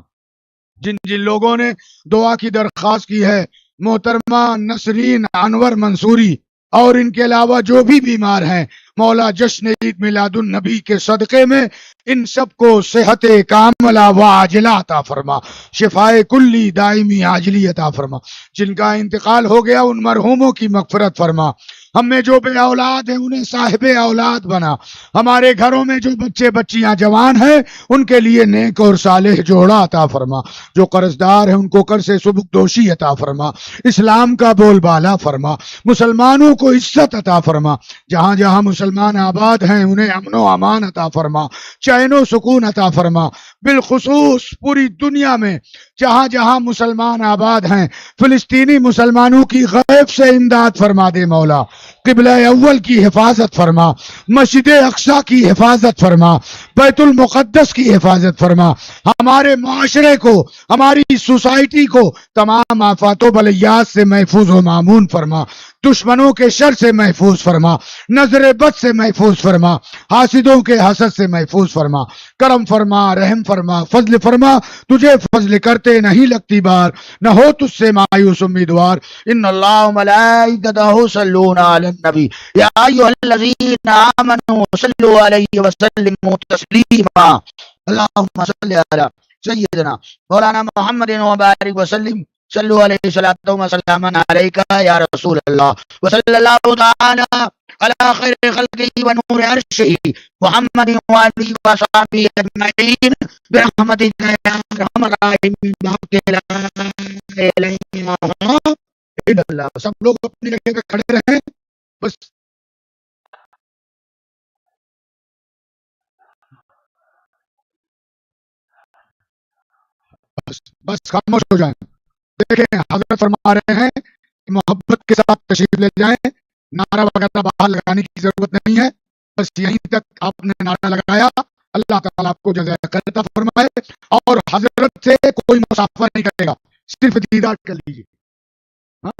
جن جن لوگوں نے دعا کی درخواست کی ہے، محترمہ نسرین انور منصوری اور ان کے علاوہ جو بھی بیمار ہیں، مولا جشن عید میلاد النبی کے صدقے میں ان سب کو صحت کاملہ و عاجلہ عطا فرما، شفائے کلی دائمی عاجلی عطا فرما۔ جن کا انتقال ہو گیا ان مرحوموں کی مغفرت فرما، ہم میں جو بے اولاد ہیں انہیں صاحب اولاد بنا، ہمارے گھروں میں جو بچے بچیاں جوان ہیں ان کے لیے نیک اور صالح جوڑا عطا فرما، جو قرضدار ہیں ان کو قرض سے سبکدوشی عطا فرما، اسلام کا بول بالا فرما، مسلمانوں کو عزت عطا فرما، جہاں جہاں مسلمان آباد ہیں انہیں امن و امان عطا فرما، چین و سکون عطا فرما، بالخصوص پوری دنیا میں جہاں جہاں مسلمان آباد ہیں فلسطینی مسلمانوں کی غیب سے امداد فرما دے مولا، قبلہ اول کی حفاظت فرما، مسجد اقصی کی حفاظت فرما، بیت المقدس کی حفاظت فرما، ہمارے معاشرے کو، ہماری سوسائٹی کو تمام آفات و بلیات سے محفوظ و مامون فرما، دشمنوں کے شر سے محفوظ فرما، نظر بد سے محفوظ فرما، حاسدوں کے حسد سے محفوظ فرما، کرم فرما، رحم فرما، فضل فرما، تجھے فضل کرتے نہیں لگتی بار، نہ ہو تجھ سے مایوس امیدوار۔ ان اللہ و ملائکتہ صلون علی النبی یا ایھا الذین آمنوا صلوا علیہ وسلموا تسلیما، اللہم صل علی سیدنا مولانا محمد وبارک وسلم، صلو علیہ صلاۃ و سلام علیک یا رسول اللہ، وصلی اللہ تعالی علی خیر خلقہ ونور عرشہ محمد وآلہ وصحبہ اجمعین برحمتک یا ارحم الراحمین بحق لا الہ الا اللہ۔ سب لوگ اپنی جگہ پہ کھڑے رہیں، بس بس بس خاموش ہو جائیں۔ دیکھیں حضرت فرما رہے ہیں کہ محبت کے ساتھ تشریف لے جائیں، نعرہ وغیرہ باہر لگانے کی ضرورت نہیں ہے، بس یہیں تک آپ نے نعرہ لگایا، اللہ تعالیٰ آپ کو جزائے خیر عطا فرمائے، اور حضرت سے کوئی مسافہ نہیں کرے گا، صرف دیدار کر لیجیے۔ ہاں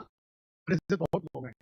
بہت لوگ ہیں